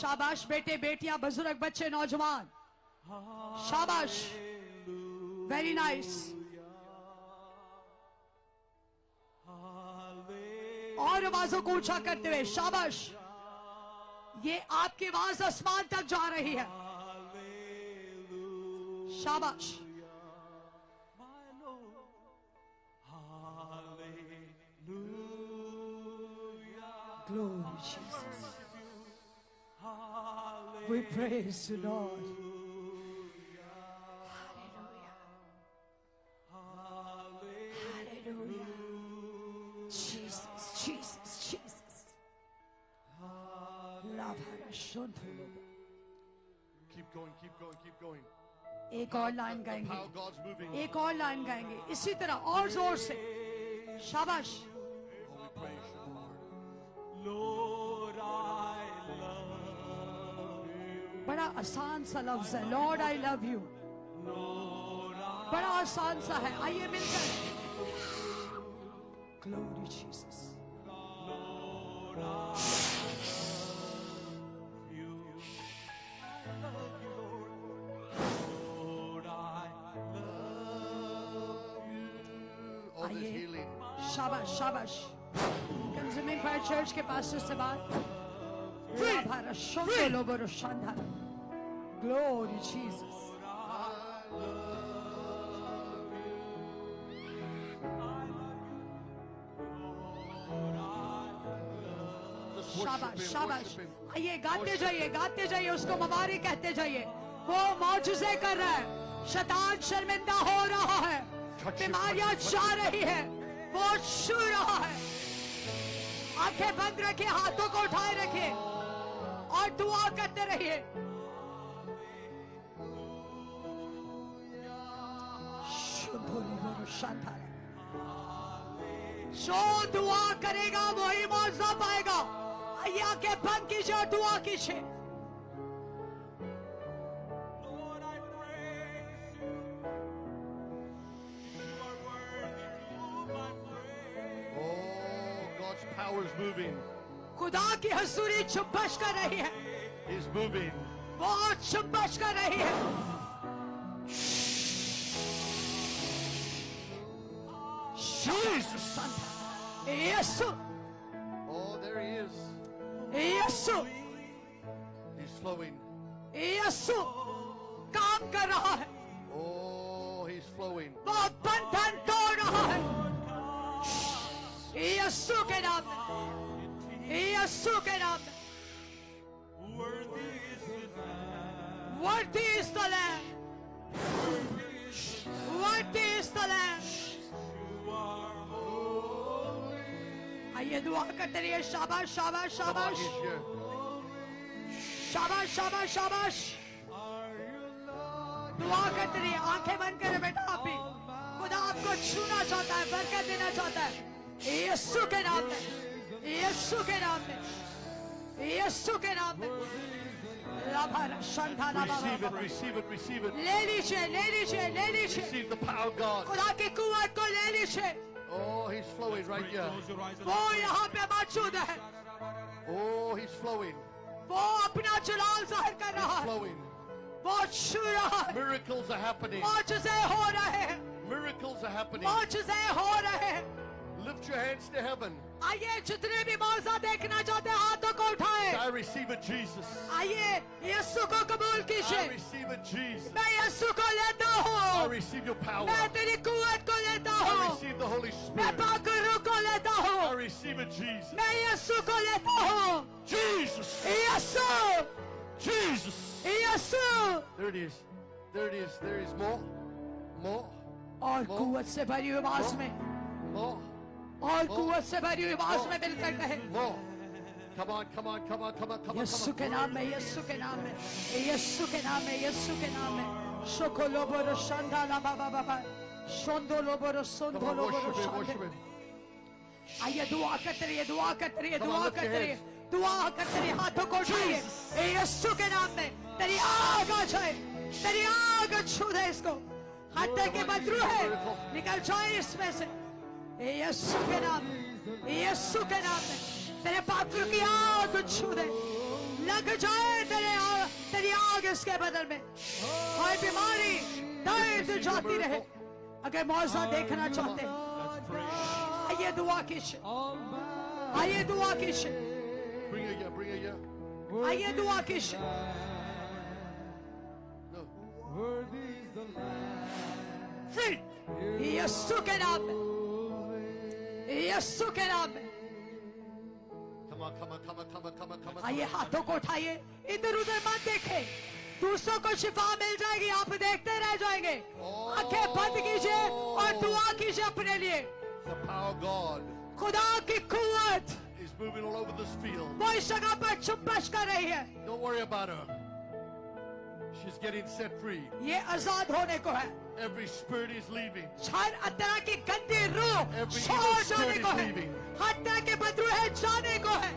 शाबाश बेटे बेटियां बुजुर्ग बच्चे नौजवान, शाबाश, वेरी नाइस। और आवाजों को ऊंचा करते हुए शाबाश। ये आपकी आवाज आसमान तक जा रही है। शाबाश। Glory Jesus. We praise you, Lord. Hallelujah. Jesus, Jesus, Jesus. Love her. Keep going, keep going, keep going. एक और लाइन The गाएंगे, power of God's moving. एक और लाइन गाएंगे इसी तरह और जोर से। शाबाश। Oh, we praise बड़ा आसान सा लफ्ज है, लॉर्ड आई लव यू। बड़ा आसान सा है, आइए मिलकर। Glory Jesus. Oh, there's healing. शाबाश शाबाश। कंज्यूमिंग फायर चर्च के पास्टर से बात। Glory Jesus. शाबाश शाबाश। आइए गाते जाइए, उसको मुबारक कहते जाइए। वो मौजूज़े कर रहा है, शैतान शर्मिंदा हो रहा है, बीमारियां जा रही है, वो छू रहा है। आंखें बंद रखिए, हाथों को उठाए रखिए और दुआ करते रहिए। जो दुआ करेगा वही मौजा पाएगा। आइए आंखें बंद कीजिए और दुआ कीजिए। Lord, I praise you. You are worthy to my praise. Oh, God's power is moving. खुदा की हजूरी चुम्बश कर रही है, He's moving. वो चुम्बश कर रही है। Jesus. Yeshu, Oh, there he is. Yeshu, He's flowing. यीशु काम कर रहा है, Oh, he's flowing. वो बंधन तोड़ रहा है। यीशु के नाम में, यीशु के नाम में। Worthy is the Lamb. Worthy is the Lamb. Worthy is the Lamb. You are holy. आइए दुआ करते रहिए। शाबाश शाबाश Come on, शाबाश he's here. शाबाश शाबाश शाबाश। Are you Lord? दुआ करते रहिए, आंखें बंद करें बेटा। आप भी खुदा आपको छूना चाहता है, बरकत देना चाहता है। यीशु के नाम में, यीशु के नाम में, यीशु के नाम में। Receive it, receive it, receive it. ले लीजिए, ले लीजिए, ले लीजिए। Receive the power of God. खुदा की कुव्वत को ले लीजिए। Oh, he's flowing right here. Close your eyes and वो यहाँ पे मौजूद है, Oh, he's flowing. वो अपना जलाल जाहिर कर रहा है, Flowing. वो छू रहा है। Miracles are happening. मौजूज़े हो रहे हैं, Miracles are happening. मौजूज़े हो रहे हैं। Lift your hands to heaven. आइए जितने भी मौजा देखना चाहते हैं हाथों को उठाएं। I receive it, Jesus. आइए यीशु को कबूल I कीजिए। receive it, Jesus. मैं यीशु को लेता I हूँ, receive your power. मैं तेरी कुव्वत को लेता I हूँ, receive the Holy मैं Spirit. पाक रूह को लेता I हूँ, receive it, Jesus. मैं यीशु को लेता हूँ। Jesus. Yeshu, Jesus. Yeshu. There it is. There it is. There is more. More. और कुव्वत से भरी हुई आवाज में, More. और कुव्वत से भरी हुई आवाज में मिलकर कहे। More. Come on, come on, come on, come on, come on, Yeshu come के on. नाम में, यीशु के नाम में, यीशु के नाम में, यीशु के नाम में। शोखोलो बोरो शंदाला बाबा बाबा, शोंदोलो बोरो Come सोंदोलो on, borrow worship him, शांदे। worship him. आइए दुआ करते रहिए, दुआ करते रहिए, Come on, दुआ lift your करते रहिए, hands. दुआ करते रहिए। हाथों को उठाइए। यीशु के नाम में तेरी आग आ जाए, तेरी आग छू दे इसको। हत्या के बदरू है, निकल जाए इसमें से। यीशु के नाम में, यीशु के नाम में तेरे पात्र की आग छू दे। लग जाए तेरी आग इसके बदल में। कोई बीमारी दर्द जाती रहे। अगर मौजा देखना चाहते हैं आइए दुआ कीजिए, आइए दुआ कीजिए, Bring it here, bring it here. आइए दुआ कीजिए। No. Free यीशु के नाम में, यीशु के नाम में। Come on, come on, come on, come on, come on, come on. आइए हाथों को उठाइए, इधर उधर मत देखें। दूसरों को शिफा मिल जाएगी, आप देखते रह जाएंगे। आंखें बंद कीजिए और दुआ कीजिए अपने लिए। The power of God खुदा की कुव्वत is moving all over this field. वो इस जगह पर चुम्बश कर रही है। Don't worry about her. She's getting set free. ये आजाद होने को है। Every spirit is leaving. हर तरह की गंदी रूह Every छोड़ evil जाने spirit को is है। leaving. हर तरह के बदरू है जाने को है।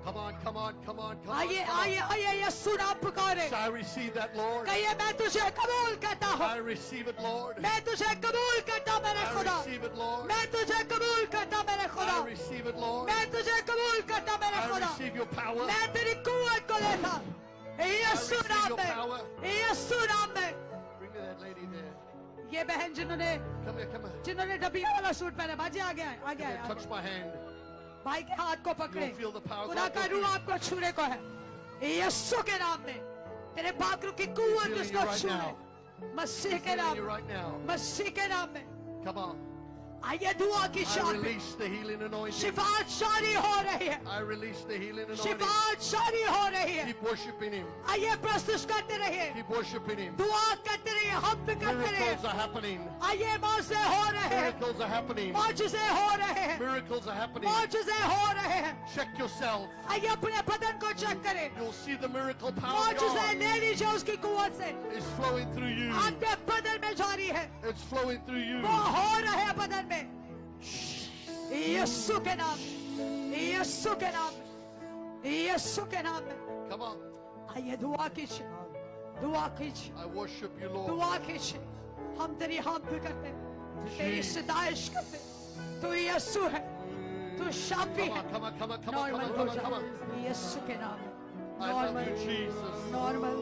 Come on, come on, come on, come on. आइए come on. आइए आइए यीशु नाम पुकारे. So I receive that, Lord. कहिए मैं तुझे कबूल करता हूँ. I receive it, Lord. मैं तुझे कबूल करता मेरे I खुदा. receive it, Lord. मैं तुझे कबूल करता मेरे खुदा. I receive it, Lord. मैं तुझे कबूल करता मेरे I खुदा. receive your power. मैं तेरी कुव्वत को लेता. यीशु receive नाम your में. power. यीशु नाम में. Bring me that lady there. ये बहन Come here, come here. जिन्होंने डबिया वाला सूट पहना. बाजी आ गया है, आ गया Come here, है. touch my hand. भाई के हाथ को पकड़े. You'll feel the power of खुदा God का go रूह through. आपको छूने को है. यीशु के नाम में तेरे पाकरू की कुव्वत He's उसको healing you right छूने. now. मसीह के Healing नाम you में. right now. मसीह के नाम में. Come on. आइए दुआ की I शान में release the healing anointing. शिफात जारी हो रही है. I release the healing anointing. शिफात जारी हो रही है. Keep worshiping Him. आइए प्रस्तुत करते रहिए. Keep worshiping Him. दुआ करते रहिए. हम भी करते रहिए. Miracles are happening. आइए मौजे हो रहे हैं. Miracles are happening. मौजूज़े हो रहे हैं. Miracles are happening. मौजूज़े हो रहे हैं. Check yourself. आइए अपने बदन को चेक करें. You'll see the miracle power of मौजूज़े God ले लीजिए उसकी कुव्वत से. is flowing through you. आपके बदन में जारी है. It's flowing through you. वो हो रहे हैं बदन में. यीशु के नाम में. यीशु के नाम में. यीशु के नाम में. Come on. आइए दुआ कीजिए. दुआ कीजिए. I worship you, Lord. दुआ कीजिए. हम तेरी हाथ करते हैं. तेरी सताइश करते हैं. तू यीशु है. तू शाफी Come है. on, come on, come on, come on, come normal on, हो come on, come on. जा. यीशु के नाम में. I love normal. you, Jesus. Normal.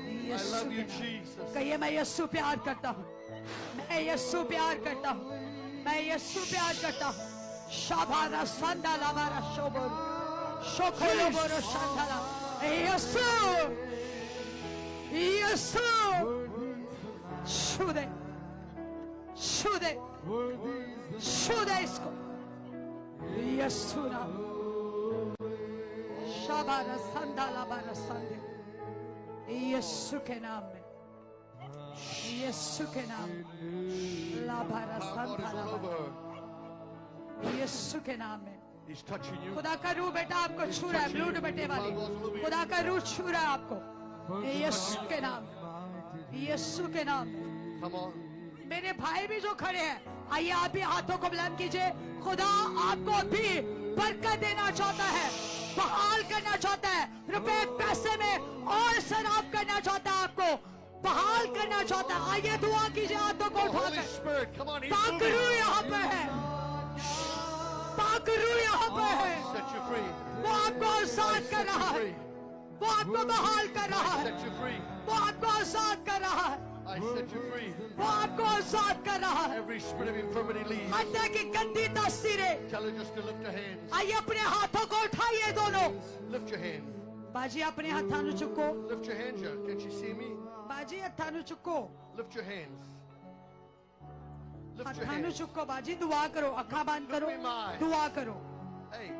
I Yeshu love you, के नाम. Jesus. कहिए मैं यीशु प्यार करता हूँ. मैं यीशु प्यार करता हूँ. मैं यीशु प्यार करता हूँ. शाबारा संदाला मारा शोबर. शोखोलो बोरो संदाला. यीशु. यीशु. छू दे. छू दे. छू दे इसको. यीशु नाम. शाबारा संदाला मारा संदे. यीशु के नाम में. यीशु के नाम में. लाभारा Power of God is संदाला all मारा. over. यीशु के नाम में. He's touching you. खुदा का रूह बेटा आपको छू रहा है. ब्लू दुपट्टे वाली. खुदा का रूह छू रहा है आपको. यीशु के नाम में. यीशु के नाम में. Come on. मेरे भाई भी जो खड़े हैं, आइए आप भी हाथों को बुलंद कीजिए. खुदा आपको भी बरकत देना चाहता है. बहाल करना चाहता है. रुपए पैसे में और सराब करना चाहता है. आपको बहाल करना चाहता है. आइए दुआ कीजिए हाथों को Oh, Holy उठाकर. Spirit, come on. He's पाकरू moving. यहाँ पे है. पाकरू यहाँ पे है. Set you free. वो आपको आजाद कर Set रहा you है. free. वो आपको बहाल कर रहा है. Set you free. वो आपको आजाद कर रहा है. I set you free. वो आपको आजाद कर रहा है. Every spirit of infirmity leaves. हत्या की गंदी तस्वीरें. Tell her just to lift her hands. आइए अपने हाथों को उठाइए दोनों. Lift your hand. बाजी अपने हाथानु चुको. Lift your hands here. Can't you see me? बाजी हाथानु चुको. Lift your hands. Lift your हाथानु hands. चुको. बाजी दुआ करो. अखा बंद करो. Look me in my eyes. दुआ करो. Hey,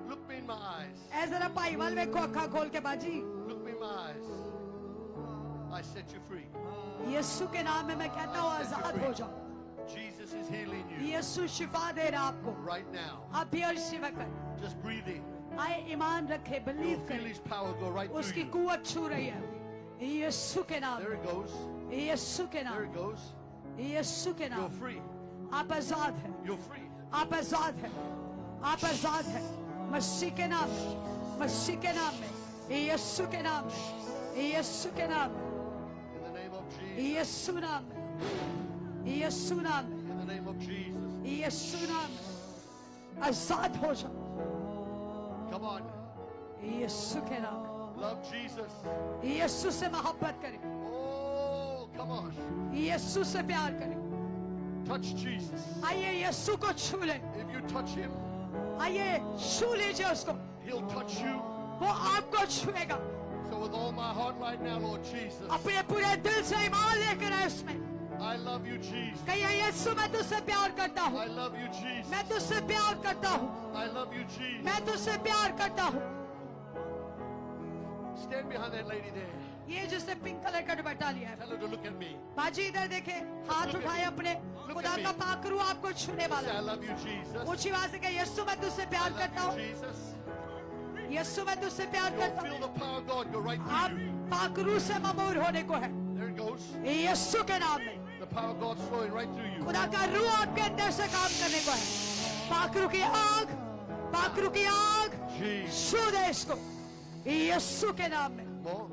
look me in my eyes. ऐ जरा भाईवाल देखो. अखा खोल के बाजी. Look me in my eyes. I set you free. यीशु के नाम में मैं कहता हूँ आजाद हो जाओ. Jesus is healing you यीशु शिफा दे रहा आपको. right now. अभी और शिवा कर. Just breathe in. आए ईमान रखे. You'll बिलीव feel करें. His power go right through उसकी you. कुव्वत छू रही है. यीशु के नाम. There it goes. यीशु के There नाम. it goes. यीशु के You're नाम. free. आप आजाद हैं. You're free. आप आजाद हैं. आप आजाद हैं. मसीह के नाम में. मसीह के नाम में. यीशु के नाम में. यीशु के नाम में. In the name of Jesus. यीशु नाम में. यीशु नाम में. In the name of Jesus. यीशु नाम में. आजाद हो जाओ. Come on. यीशु के नाम में. Love Jesus. यीशु से मोहब्बत करें. Oh, come on. यीशु से प्यार करें. Touch Jesus. आइए यीशु को छू लें. If you touch Him, आइए छू लीजिए उसको. He'll touch you. वो आपको छुएगा. So with all my heart right now, Lord Jesus, अपने पूरे दिल से ईमान लेकर आए उसमें. I love you, Jesus. कहिए यीशु मैं तुझसे प्यार करता हूँ. I love you, Jesus. मैं तुझसे प्यार करता हूँ. I love you, Jesus. मैं तुझसे प्यार करता हूँ. Stand behind that lady there. ये जिसने पिंक कलर का दुपट्टा लिया है. Tell her to look at me. बाजी इधर देखे. हाथ उठाए अपने. खुदा का पाकरू आपको छूने Say, वाला I है. love you, Jesus. ऊंची आवाज से कहिए यीशु मैं तुझसे I प्यार करता love हूँ. you, Jesus. यीशु मैं तुझसे प्यार You'll करता feel हूँ. the power of God go right आप through you. पाकरू से ममूर होने को है. There it goes. यीशु के नाम में. The power of God's flowing right through you. खुदा का रूह आपके अंदर से काम करने को है. पाकरू की आग. पाकरू की आग. Jesus. छू दे इसको यीशु के नाम में। More.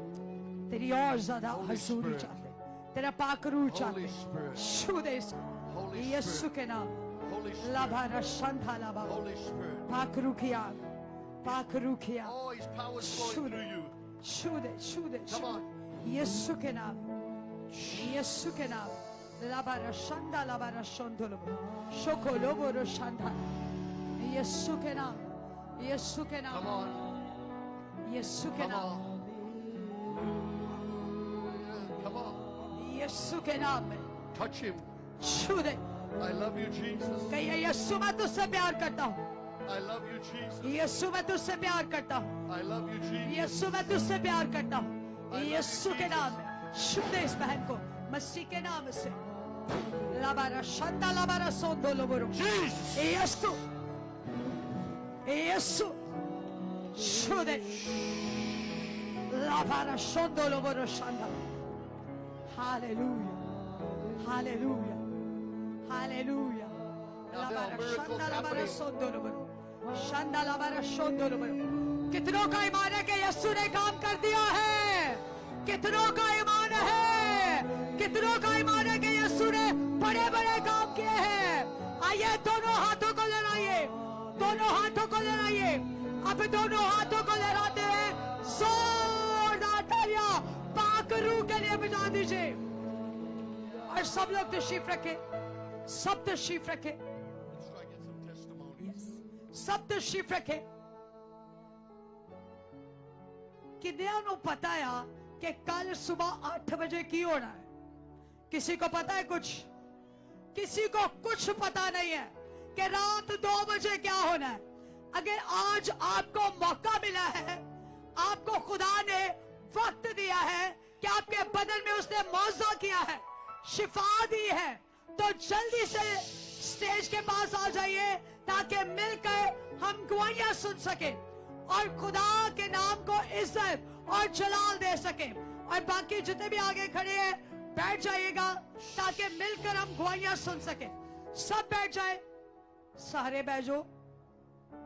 तेरी और ज्यादा Holy हजूरी Spirit. चाहते, तेरा पाकरू चाहते, Holy Spirit. छू दे इसको Holy यीशु Spirit. के नाम। Holy Spirit. लाभारा शंधा लाभा Holy Spirit. पाकरू किया, पाकरू किया, Oh, His power is flowing छू दे, through you. छू दे, छू दे, Come on. यीशु के नाम, यीशु के नाम। लाभारा शंधा लाभारा शंधो शोको लोबो रो शंधा, यीशु के नाम, यीशु के Come नाम, on. यीशु के Come नाम, on. Come on. यीशु के नाम में Touch Him. छू दे। I love you, Jesus. कहिए यीशु मैं तुझसे प्यार करता हूँ, I love you, Jesus. यीशु मैं तुझसे प्यार करता हूँ, I love you, Jesus. यीशु मैं तुझसे प्यार करता हूँ। यीशु के नाम में छू दे इस बहन को मसीह के नाम से। लाबारा शंदा लाबारा सोंदो लोबरो Jesus. यीशु, यीशु छू दे। लाबारा सोंदो लोबरो शंदा। Hallelujah, hallelujah, hallelujah. Now there are लाबारा miracles शंदा लाबारा happening. सोंदो लोबरो शंदा लाबारा सोंदो लोबरो। कितनों का ईमान है कि यीशु ने काम कर दिया है? कितनों का ईमान है? कितनों का ईमान है कि यीशु ने बड़े बड़े काम किए हैं? आइए दोनों हाथों को लहराइए, दोनों हाथों को लहराइए। अब दोनों हाथों को लहराते हुए जोरदार तालियां पाक रूह के लिए बजा दीजिए। और सब लोग तशरीफ रखे, सब तशरीफ रखे, Let's try to get some testimonies. सब तशरीफ रखे। किन्नियां नु पता है कि कल सुबह 8 बजे की होना है? किसी को पता है कुछ? किसी को कुछ पता नहीं है कि रात 2 बजे क्या होना है। अगर आज आपको मौका मिला है, आपको खुदा ने वक्त दिया है कि आपके बदन में उसने मौजा किया है, शिफा दी है, तो जल्दी से स्टेज के पास आ जाइए ताकि मिलकर हम गवाहियां सुन सके और खुदा के नाम को इज्जत और जलाल दे सके। और बाकी जितने भी आगे खड़े हैं बैठ जाइएगा ताकि मिलकर हम गवाहियां सुन सके। सब बैठ जाए, सारे बैठो,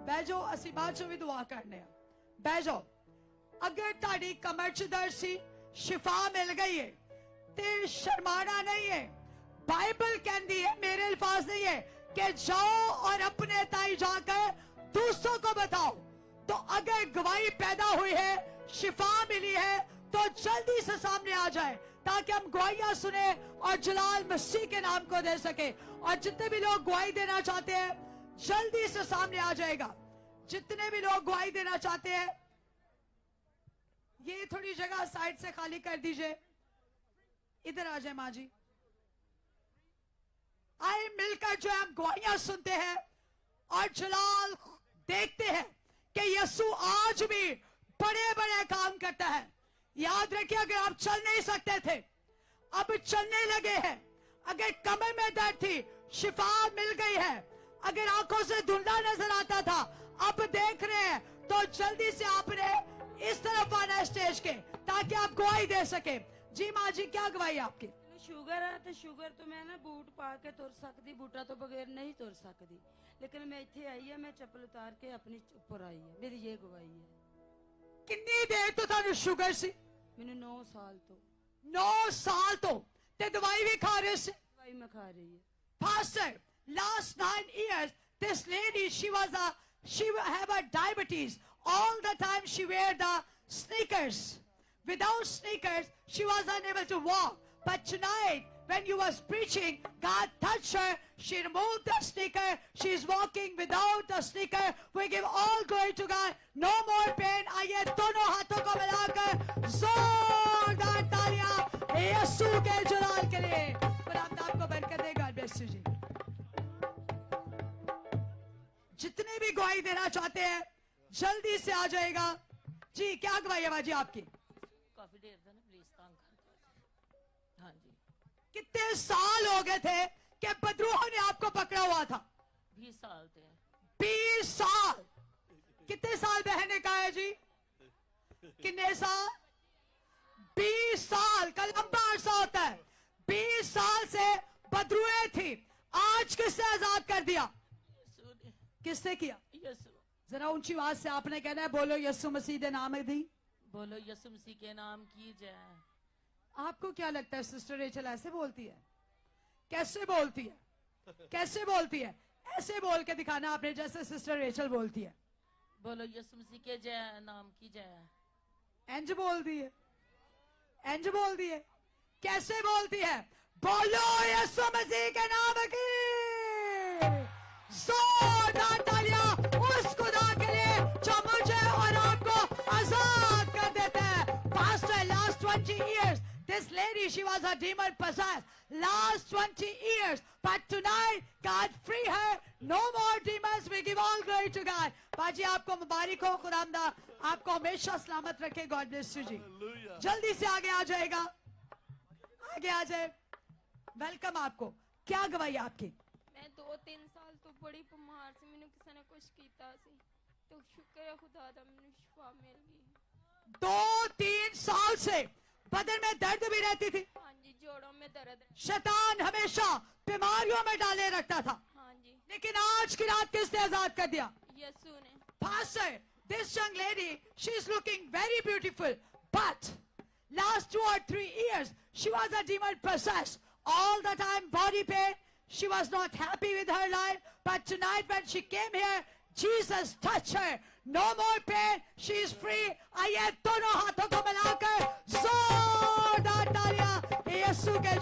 बैठो। ਅਸੀਂ ਬਾਅਦ ਚ ਵੀ ਦੁਆ ਕਰਨੇ ਆ। बैठो। अगर ਤੁਹਾਡੀ कमर ਚ दर्द सी शिफा मिल गई है ਤੇ शर्माना नहीं है। बाइबल कहती है, मेरे अल्फाज नहीं है, कि जाओ और अपने ताई जाकर दूसरों को बताओ। तो अगर गवाही पैदा हुई है, शिफा मिली है, तो जल्दी से सामने आ जाए ताकि हम गवाहियां सुने और जलाल मसीह के नाम को दे सके। और जितने भी लोग गवाही देना चाहते हैं जल्दी से सामने आ जाएगा। जितने भी लोग गवाही देना चाहते हैं, ये थोड़ी जगह साइड से खाली कर दीजिए। इधर आ जाए माँ जी। आए मिलकर जो हम गवाहियां सुनते हैं और जलाल देखते हैं कि यीशु आज भी बड़े बड़े काम करता है। याद रखिए, अगर आप चल नहीं सकते थे, अब चलने लगे हैं। अगर कमर में दर्द थी, शिफा मिल गई है। अगर आंखों से धुंधला नजर आता था, अब देख रहे हैं, तो जल्दी से आपने इस तरफ आना है स्टेज के, ताकि आप गवाही दे सके। जी माँ जी, क्या गवाही आपकी? शुगर है तो शुगर तो मैं ना बूट पा के तुर सकती, बूटा तो बगैर नहीं तुर सकती, लेकिन मैं इतने आई है, मैं चप्पल उतार के अपनी ऊपर आई है। मेरी ये गवाही है। कितनी देर तो थानू शुगर सी? मैंने 9 साल तो 9 साल तो ते दवाई भी खा रहे से? दवाई में खा रही है। Pastor, last 9 years, this lady, she have a diabetes. All the time she wear the sneakers. Without sneakers, she was unable to walk. But tonight, when you was preaching, God touched her. She removed the sneaker. She is walking without the sneaker. We give all glory to God. No more pain. आइए दोनों हाथों को मिलाकर जोरदार तालियां यीशु के जलाल के लिए। खुदावंद आपको बरकत दे। God bless you जी। जितने भी गवाही देना चाहते हैं जल्दी से आ जाएगा। जी क्या गवाही है बाजी आपकी? काफी देर से ना प्लीज तंग कर। हाँ जी। कितने साल हो गए थे कि बदरूहों ने आपको पकड़ा हुआ था? 20 साल थे। 20 साल। कितने साल बहन ने कहा है जी? कितने साल? 20 साल का लंबा अरसा होता है। 20 साल से बदरूहें थी, आज किसने आजाद कर दिया? किसने किया? जरा ऊंची आवाज से आपने कहना है, बोलो यीशु मसीह दे नाम दी। बोलो यीशु मसीह के नाम की जय। आपको क्या लगता है सिस्टर रेचल ऐसे बोलती है? कैसे बोलती है? कैसे बोलती है? ऐसे बोल के दिखाना आपने जैसे सिस्टर रेचल बोलती है। बोलो यीशु मसीह के जय नाम की जय। इंज बोल दी है, इंज बोल दी है। कैसे बोलती है? बोलो यीशु मसीह के नाम की। जोरदार तालियां उस खुदा के लिए जो मुझे और आपको आजाद कर देता है। Pastor, last 20 years, this lady, she was a demon possessed. Last 20 years, but tonight, God free her. No more demons. We give all glory to God. बाजी आपको मुबारक हो, खुदामदा आपको हमेशा सलामत रखे। God bless you ji. Hallelujah. जल्दी से आगे आ जाएगा, आगे आ जाए। वेलकम आपको। क्या गवाही आपकी? मैं 2-3 साल तो बड़ी बीमार सी, मैंने किसी ने कुछ कीता सी, तो शुक्र है खुदा दा मैंने शिफा मिल गई। 2-3 साल से बदन में दर्द भी रहती थी। हाँ जी, जोड़ों में दर्द है। शैतान हमेशा बीमारियों में डाले रखता था, हाँ जी, लेकिन आज की रात किसने आजाद कर दिया? यीशु ने। Pastor, this young lady, she's looking very beautiful, but last 2 or 3 years, she was a demon possessed. All the time, body pain. She was not happy with her life. But tonight, when she came here, Jesus touched her. No more pain. She is free. आइए दोनों हाथों को मिलाकर जोरदार तालियां यीशु के।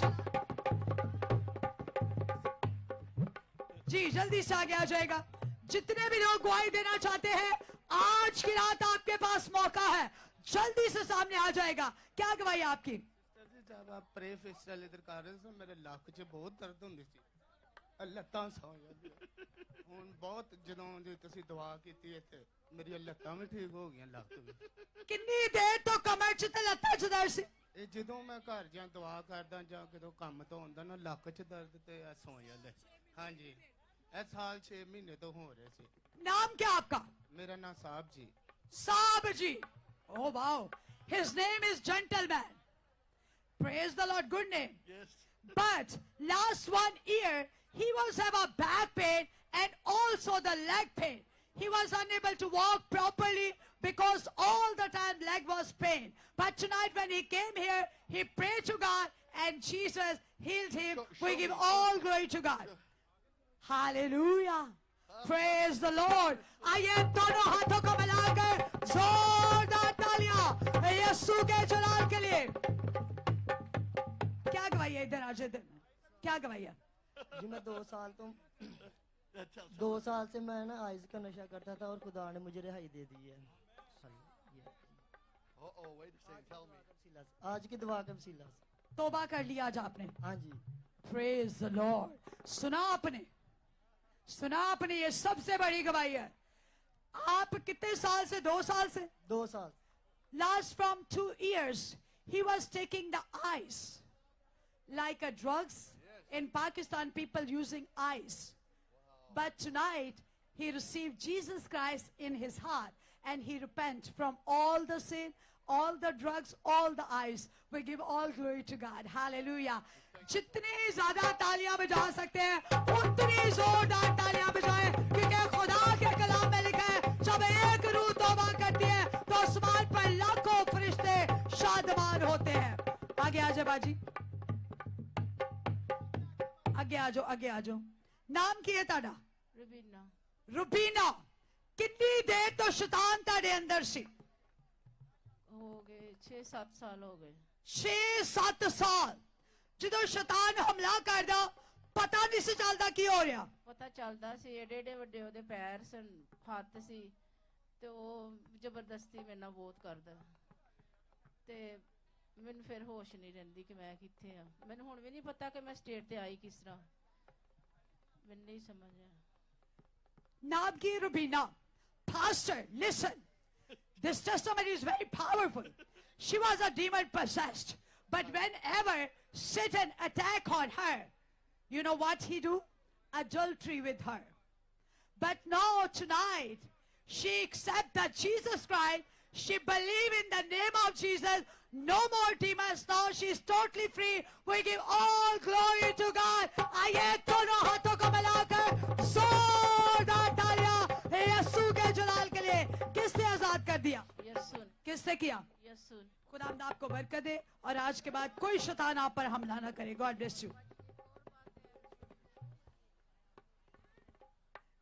जी जल्दी से आगे आ जाएगा। जितने भी लोग गवाही देना चाहते हैं, आज की रात आपके पास मौका है। जल्दी से सामने आ जाएगा। क्या गवाही आपकी? सर जी जब आप प्रे फेस्टिवल इधर कर रहे थे, मेरे ਲੱਕ 'ਚ ਬਹੁਤ ਦਰਦ ਹੁੰਦੀ ਸੀ, ਲੱਤਾਂ ਸੌਂ ਜਾਂਦੀਆਂ। ਹੁਣ ਬਹੁਤ ਜਦੋਂ ਦੀ ਤੁਸੀਂ ਦੁਆ ਕੀਤੀ ਇੱਥੇ, ਮੇਰੀਆਂ ਲੱਤਾਂ ਵੀ ਠੀਕ ਹੋ ਗਈਆਂ, ਲੱਕ ਵੀ। कितनी देर तो कमर च ते लत्तां च दर्द सी? ਇਹ ਜਦੋਂ ਮੈਂ ਘਰ ਜਾਂ ਦੁਆ ਕਰਦਾ ਜਾਂ ਕਿਦੋਂ ਕੰਮ ਤੋਂ ਆਉਂਦਾ ਨਾ, ਲੱਕ 'ਚ ਦਰਦ ਤੇ ਇਹ ਸੌਂ ਜਾਂਦਾ। ਹਾਂਜੀ, ਇਹ ਸਾਲ 6 ਮਹੀਨੇ ਤੋਂ ਹੋ ਰਹੇ ਸੀ। नाम क्या आपका? ਮੇਰਾ ਨਾਮ Sahib ji. Saab ji. Oh wow. His name is Gentleman. Praise the Lord. Good name. Yes. But last 1 year, he was have a back pain and also the leg pain. He was unable to walk properly because all the time leg was pain. But tonight when he came here, he prayed to God and Jesus healed him. We give all glory to God. Hallelujah. Praise the Lord. आइए दोनों हाथों को मिलाकर जोरदार तालियां यीशु के जलाल के लिए। क्या गवाही है? इधर आ जाए, इधर। क्या गवाही है? जी मैं 2 साल तो Tell 2 साल से मैं ना आइस का नशा करता था और खुदा ने मुझे रिहाई दे दी है। Uh-oh, wait a second. Tell me. आज की दुआ के वसीला से। तौबा कर लिया आज आपने। हाँ जी, Praise the Lord. सुना आपने, सुना आपने, ये सबसे बड़ी गवाही है। आप कितने साल से? 2 साल से? 2 साल। Last from 2 years, he was taking the ice like a drugs. In Pakistan, people using ice. But tonight, he received Jesus Christ in his heart and he repent from all the sin, all the drugs, all the ice. We give all glory to God. Hallelujah. जितनी ज्यादा तालियां बजा सकते हैं, उतनी जोरदार तालियां बजाएं, क्योंकि खुदा के कलाम में लिखा है, जब एक रूह तौबा करती है तो आसमान पर लाखों फरिश्ते शादमान होते हैं। आगे आ जाओ बाजी, आगे आ जाओ, आगे आ जाओ। नाम की है ताड़ा? रुबीना। रुबीना। कितनी देर तो शैतान ताड़े अंदर सी? हो गए 6-7 साल हो गए। 6-7 साल ਜਦੋਂ ਸ਼ੈਤਾਨ ਹਮਲਾ ਕਰਦਾ ਪਤਾ ਨਹੀਂ ਸੀ ਚੱਲਦਾ ਕੀ ਹੋ ਰਿਹਾ। ਪਤਾ ਚੱਲਦਾ ਸੀ, ਏਡੇ ਏਡੇ ਵੱਡੇ ਉਹਦੇ ਪੈਰ ਸਨ, ਹੱਥ ਸੀ, ਤੇ ਉਹ ਜ਼ਬਰਦਸਤੀ ਮੇਰੇ ਨਾਲ ਬਹੁਤ ਕਰਦਾ, ਤੇ ਮੈਨੂੰ ਫਿਰ ਹੋਸ਼ ਨਹੀਂ ਰਹਿੰਦੀ ਕਿ ਮੈਂ ਕਿੱਥੇ ਆ। ਮੈਨੂੰ ਹੁਣ ਵੀ ਨਹੀਂ ਪਤਾ ਕਿ ਮੈਂ ਸਟੇਟ ਤੇ ਆਈ ਕਿਸ ਤਰ੍ਹਾਂ, ਮੈਨੂੰ ਨਹੀਂ ਸਮਝ ਆਇਆ। नाम की Rubina. Pastor, listen. This testimony is very powerful. She was a demon possessed. But whenever Satan attack on her, you know what he do? Adultery with her. But now tonight, she accept that Jesus Christ. She believe in the name of Jesus. No more demons. Now she is totally free. We give all glory to God. आइए दोनों हाथों को मिलाकर जोरदार तालियां यीशु के जलाल दिया? यसुन किससे किया? यसुन। खुदावंद आपको बरकत दे और आज के बाद कोई शैतान आप पर हमला ना करे। God bless you.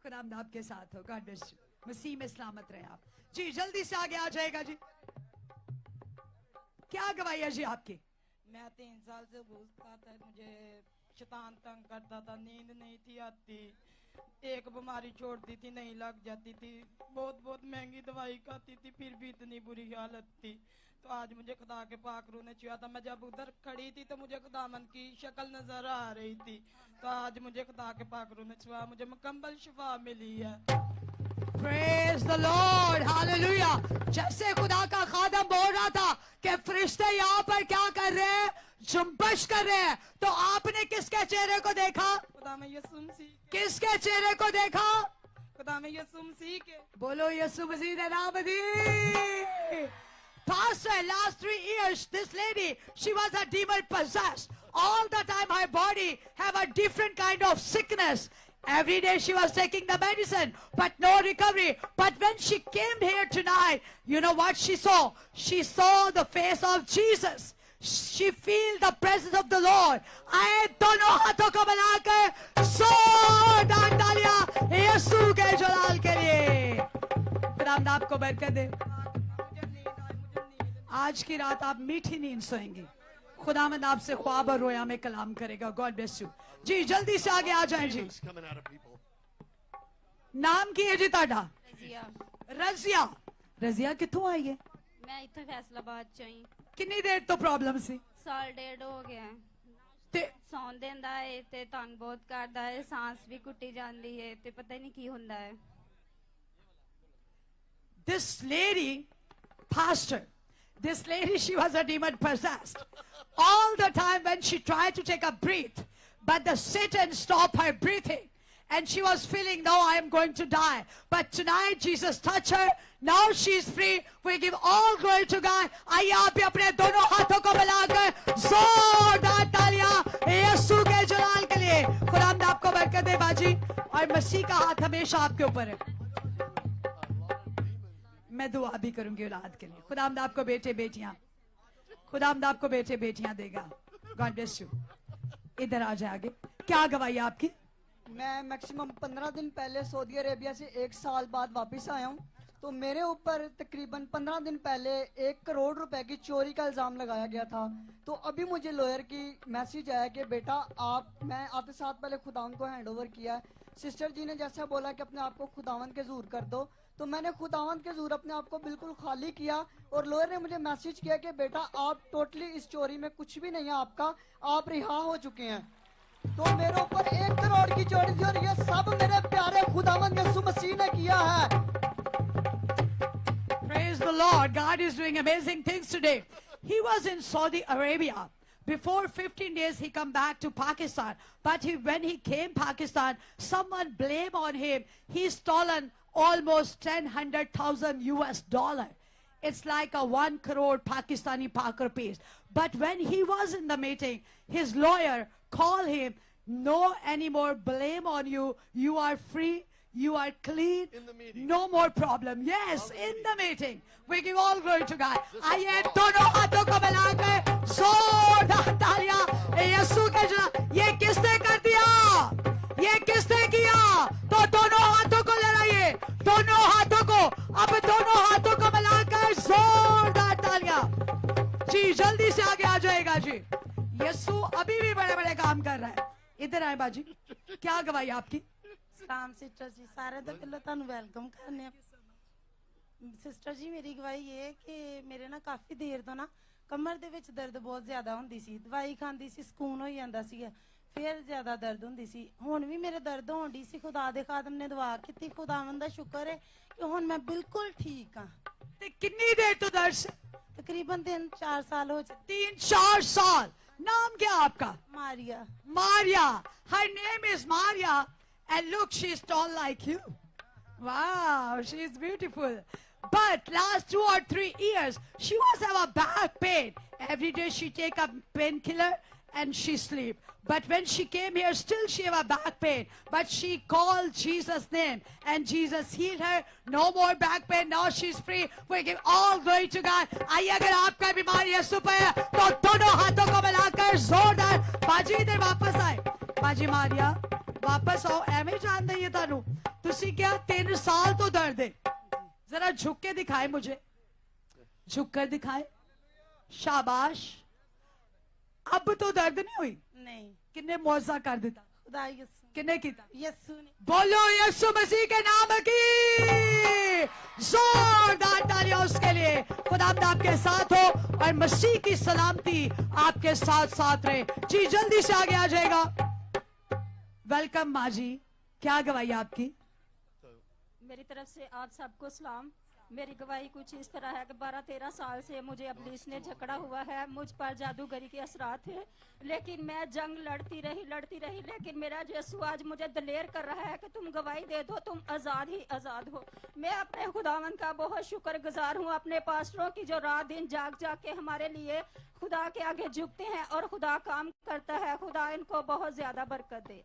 खुदावंद आपके साथ हो। God bless you. मसीह में सलामत रहे आप जी। जल्दी से आगे आ जाएगा जी। क्या गवाही है जी आपकी? मैं 3 साल से भूखता था, मुझे शैतान तंग करता था, नींद नहीं थी आती, एक बीमारी छोड़ती थी नहीं लग जाती थी, बहुत बहुत महंगी दवाई खाती थी, फिर भी इतनी बुरी हालत थी। तो आज मुझे खुदा के पाक रूह ने छुआ था। मैं जब उधर खड़ी थी तो मुझे खुदावन की शक्ल नजर आ रही थी। तो आज मुझे खुदा के पाक रूह ने छुआ, मुझे मुकम्मल शिफा मिली है। Praise the Lord, hallelujah। जैसे खुदा का खादम बोल रहा था कि फरिश्ते यहाँ पर क्या कर रहे हैं? जुम्बश कर रहे हैं। तो आपने किसके चेहरे को देखा? खुदा में यसुम सी किसके चेहरे को देखा? खुदा में यसुम सी के। बोलो यीशु मसीह का नाम दी। Pastor, last 3 years, this lady, she was a demon possessed. All the time her body have a different kind of sickness. Every day she was taking the medicine, but no recovery. But when she came here tonight, you know what she saw? She saw the face of Jesus. She feel the presence of the Lord. आए दोनों हाथों को बनाकर जोर डाल डालिया यीशु के जलाल के लिए। खुदावंद आपको बरकत दे। आज की रात आप मीठी नींद सोएंगे। खुदावंद आपसे ख्वाब और रोया में कलाम करेगा। गॉड ब्लेस यू जी। जल्दी से आगे आ जाएं जी। नाम की है जी ताड़ा? रजिया। रजिया। रजिया कितों आई है? मैं इत्थे फैसलाबाद च आई। कितनी देर तो प्रॉब्लम सी? साल डेढ़ हो गया है। ते सौन देंदा है ते तंग बहुत करदा है, सांस भी कुटी जाती है ते पता ही नहीं की हुंदा है। This lady, pastor, this lady, she was a demon possessed. All the time when she tried to take a breath, but the Satan stopped her breathing. And she was feeling, no, I am going to die. But tonight Jesus touched her. Now she is free. We give all glory to God. आइए आप भी अपने दोनों हाथों को मिलाकर जोरदार तालियां यीशु के जलाल के लिए। खुदावंद आपको बरकत दे बाजी, और मसीह का हाथ हमेशा आपके ऊपर है। मैं दुआ भी करूंगी औलाद के लिए। खुदावंद आपको बेटे बेटियां, खुदावंद आपको बेटे बेटियां देगा। God bless you. इधर आ जाए आगे। क्या गवाही आपकी? मैं मैक्सिमम 15 दिन पहले सऊदी अरेबिया से 1 साल बाद वापस आया हूँ। तो मेरे ऊपर तकरीबन 15 दिन पहले 1 करोड़ रुपए की चोरी का इल्ज़ाम लगाया गया था। तो अभी मुझे लॉयर की मैसेज आया कि बेटा मैं आते साथ पहले खुदावन को हैंड ओवर किया है। सिस्टर जी ने जैसा बोला कि अपने आप को खुदावन के ज़ूर कर दो, तो मैंने खुदावन के ज़ूर अपने आप को बिल्कुल खाली किया। और लॉयर ने मुझे मैसेज किया कि बेटा आप टोटली इस चोरी में कुछ भी नहीं है आपका, आप रिहा हो चुके हैं। तो मेरे ऊपर 1 करोड़ की चोरी थी और ये सब मेरे प्यारे खुदावंद यीशु मसीह ने किया है। Praise the Lord. God is doing amazing things today. He was in Saudi Arabia. Before 15 days, he come back to Pakistan. But when he came Pakistan, someone blame on him. He stolen almost 100,000 US dollar. It's like a 1 crore Pakistani Pak rupees. But when he was in the meeting, his lawyer called him, no anymore blame on you. You are free. You are clean. In the meeting. No more problem. Yes, in the meeting. We give all glory to God. आइए दोनों हाथों को मिलाकर जोरदार तालियां यीशु के जनाब। ये किसने कर दिया? ये किसने किया? तो दोनों हाथों को लड़ाइए, दोनों हाथों को, अब दोनों हाथों को मिलाकर जोरदार तालियां। जी जल्दी से आगे आ जाएगा जी। यीशु अभी भी बड़े बड़े काम कर रहा है। इधर आए बाजी। क्या गवाही आपकी? सलाम सिस्टर जी, सारे तो पहले तुहानू वेलकम करने। सिस्टर जी मेरी गवाही ये है कि मेरे ना काफी देर तो ना कमर दे विच दर्द बहुत ज्यादा हुंदी सी, दवाई खांदी सी सुकून हो जांदा सी, फिर ज्यादा दर्द हुंदी सी। हुण भी मेरे दर्द होण डी सी। खुदा दे खादम ने दुआ कीती, खुदावंद दा शुक्र है कि हुण मैं बिल्कुल ठीक हां। ते कितनी देर तो दर्द से? तकरीबन 3-4 साल हो चुके। 3-4 साल। नाम क्या आपका? Maria. Maria. Her name is Maria. And look, she's tall like you. Wow, she's beautiful. But last 2 or 3 years, she was have a back pain. Every day she take a painkiller and she sleep. But when she came here, still she have a back pain. But she called Jesus' name and Jesus healed her. No more back pain. Now she's free. We give all glory to God. आइए अगर आपका बीमारी यीशु पे है तो दोनों हाथों को मिलाकर जोरदार बाजी इधर वापस आए. बाजी मारिया वापस आओ. एवं जान दइए तानू तुसी क्या 3 साल तो दर्द है. जरा झुक के दिखाए मुझे. झुक कर दिखाए. शाबाश. अब तो दर्द नहीं हुई. नहीं किन्ने मौजा कर दिता. खुदा यीशु किन्ने कीता. यीशु ने. बोलो यीशु मसीह के नाम की जोरदार तालियां उसके लिए. खुदावंद आपके साथ हो और मसीह की सलामती आपके साथ साथ रहे. जी जल्दी से आगे आ जाएगा. वेलकम माँ जी. क्या गवाही आपकी. मेरी तरफ से आप सबको सलाम. मेरी गवाही कुछ इस तरह है कि 12-13 साल से मुझे इब्लीस ने झगड़ा हुआ है. मुझ पर जादूगरी के असरात थे, लेकिन मैं जंग लड़ती रही. लेकिन मेरा यीशु आज मुझे दलेर कर रहा है कि तुम गवाही दे दो, तुम आज़ाद ही आज़ाद हो. मैं अपने खुदावंद का बहुत शुक्रगुजार हूँ. अपने पास्टरों की जो रात दिन जाग के हमारे लिए खुदा के आगे झुकते हैं और खुदा काम करता है. खुदा इनको बहुत ज्यादा बरकत दे.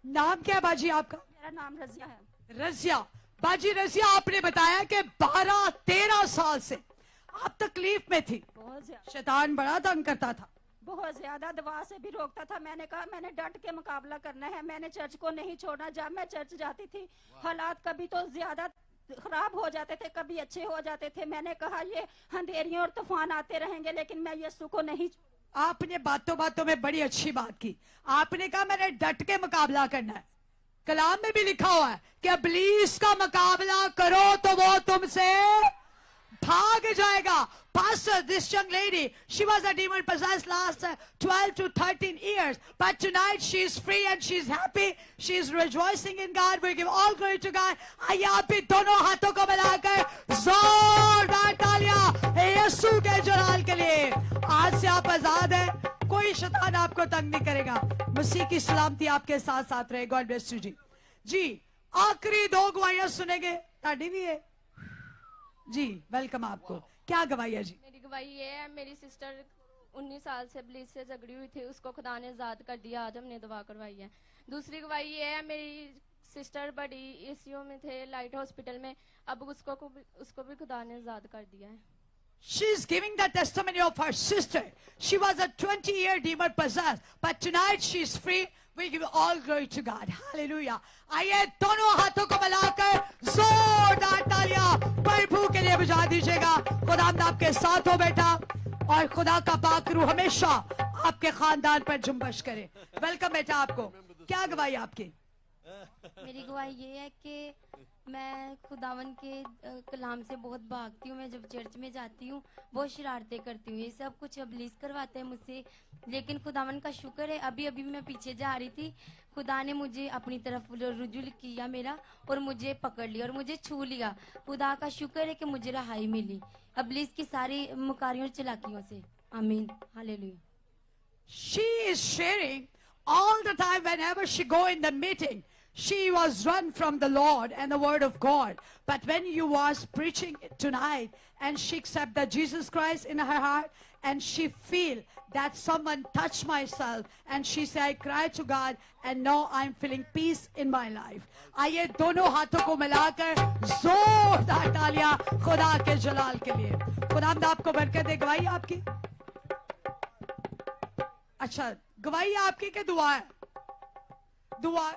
नाम क्या बाजी आपका. मेरा नाम रजिया है. रजिया. बाजी रजिया आपने बताया कि 12-13 साल से आप तकलीफ में थी. बहुत ज्यादा. शैतान बड़ा तंग करता था. बहुत ज्यादा दवा से भी रोकता था. मैंने कहा मैंने डट के मुकाबला करना है. मैंने चर्च को नहीं छोड़ना. जब मैं चर्च जाती थी हालात कभी तो ज्यादा खराब हो जाते थे, कभी अच्छे हो जाते थे. मैंने कहा ये अंधेरियों और तूफान आते रहेंगे, लेकिन मैं यीशु को नहीं. आपने बातों में बड़ी अच्छी बात की. आपने कहा मैंने डट के मुकाबला करना है. कलाम में भी लिखा हुआ है कि इब्लीस का मुकाबला करो तो वो तुमसे भाग जाएगा. Pastor, this young lady, she was a demon possessed last 12 to 13 years, but tonight she is free and she is happy. She is rejoicing in God. We give all glory to God. आइए आप भी दोनों हाथों को मिलाकर जोरदार तालियां यीशु के जलाल के लिए. आज से आप आजाद हैं. कोई शैतान आपको तंग नहीं करेगा. मसीह की सलामती आपके साथ साथ रहे. गॉड ब्लेस यू जी. जी आखिरी 2 गवाहियां सुनेंगे. ताड़ी भी है जी. वेलकम आपको. क्या गवाही है जी. मेरी गवाही ये है, मेरी सिस्टर 19 साल से इब्लीस से झगड़ी हुई थी, उसको खुदा ने आजाद कर दिया. आज हमने दुआ करवाई है. दूसरी गवाही ये है, मेरी सिस्टर बड़ी एसीओ में थे, लाइट हॉस्पिटल में. अब उसको भी खुदा ने आजाद कर दिया है. She is giving the testimony of her sister. She was a 20-year demon possessed, but tonight she is free. We give all glory to God. Hallelujah. आइए दोनों हाथों को मिलाकर जोरदार तालियां प्रभु के लिए बजा दीजिएगा. खुदावंद आपके साथ हो बेटा, और खुदा का पाक रूह हमेशा आपके खानदान पर जुम्बश करे. वेलकम बेटा आपको. क्या गवाही आपकी. मेरी गवाही ये है कि मैं खुदावन के कलाम से बहुत भागती हूँ. मैं जब चर्च में जाती हूँ बहुत शरारतें करती हूँ. ये सब कुछ इब्लीस करवाते हैं मुझसे, लेकिन खुदावन का शुक्र है अभी मैं पीछे जा रही थी, खुदा ने मुझे अपनी तरफ रुजू किया मेरा और मुझे पकड़ लिया और मुझे छू लिया. खुदा का शुक्र है कि मुझे रहाई मिली इब्लीस की सारी मुकारियों और चलाकियों से. आमीन. Hallelujah. She is sharing all the time whenever she go in the meeting. She was run from the Lord and the word of God. But when you was preaching tonight and she accept that Jesus Christ in her heart and she feel that someone touched myself and she say I cry to God and now I'm feeling peace in my life. आइए दोनों हाथों को मिलाकर जोरदार तालियां खुदा के जलाल के लिए. खुदावंद आपको बरकत दे. गवाही आपकी. अच्छा गवाही आपकी के दुआ है. दुआ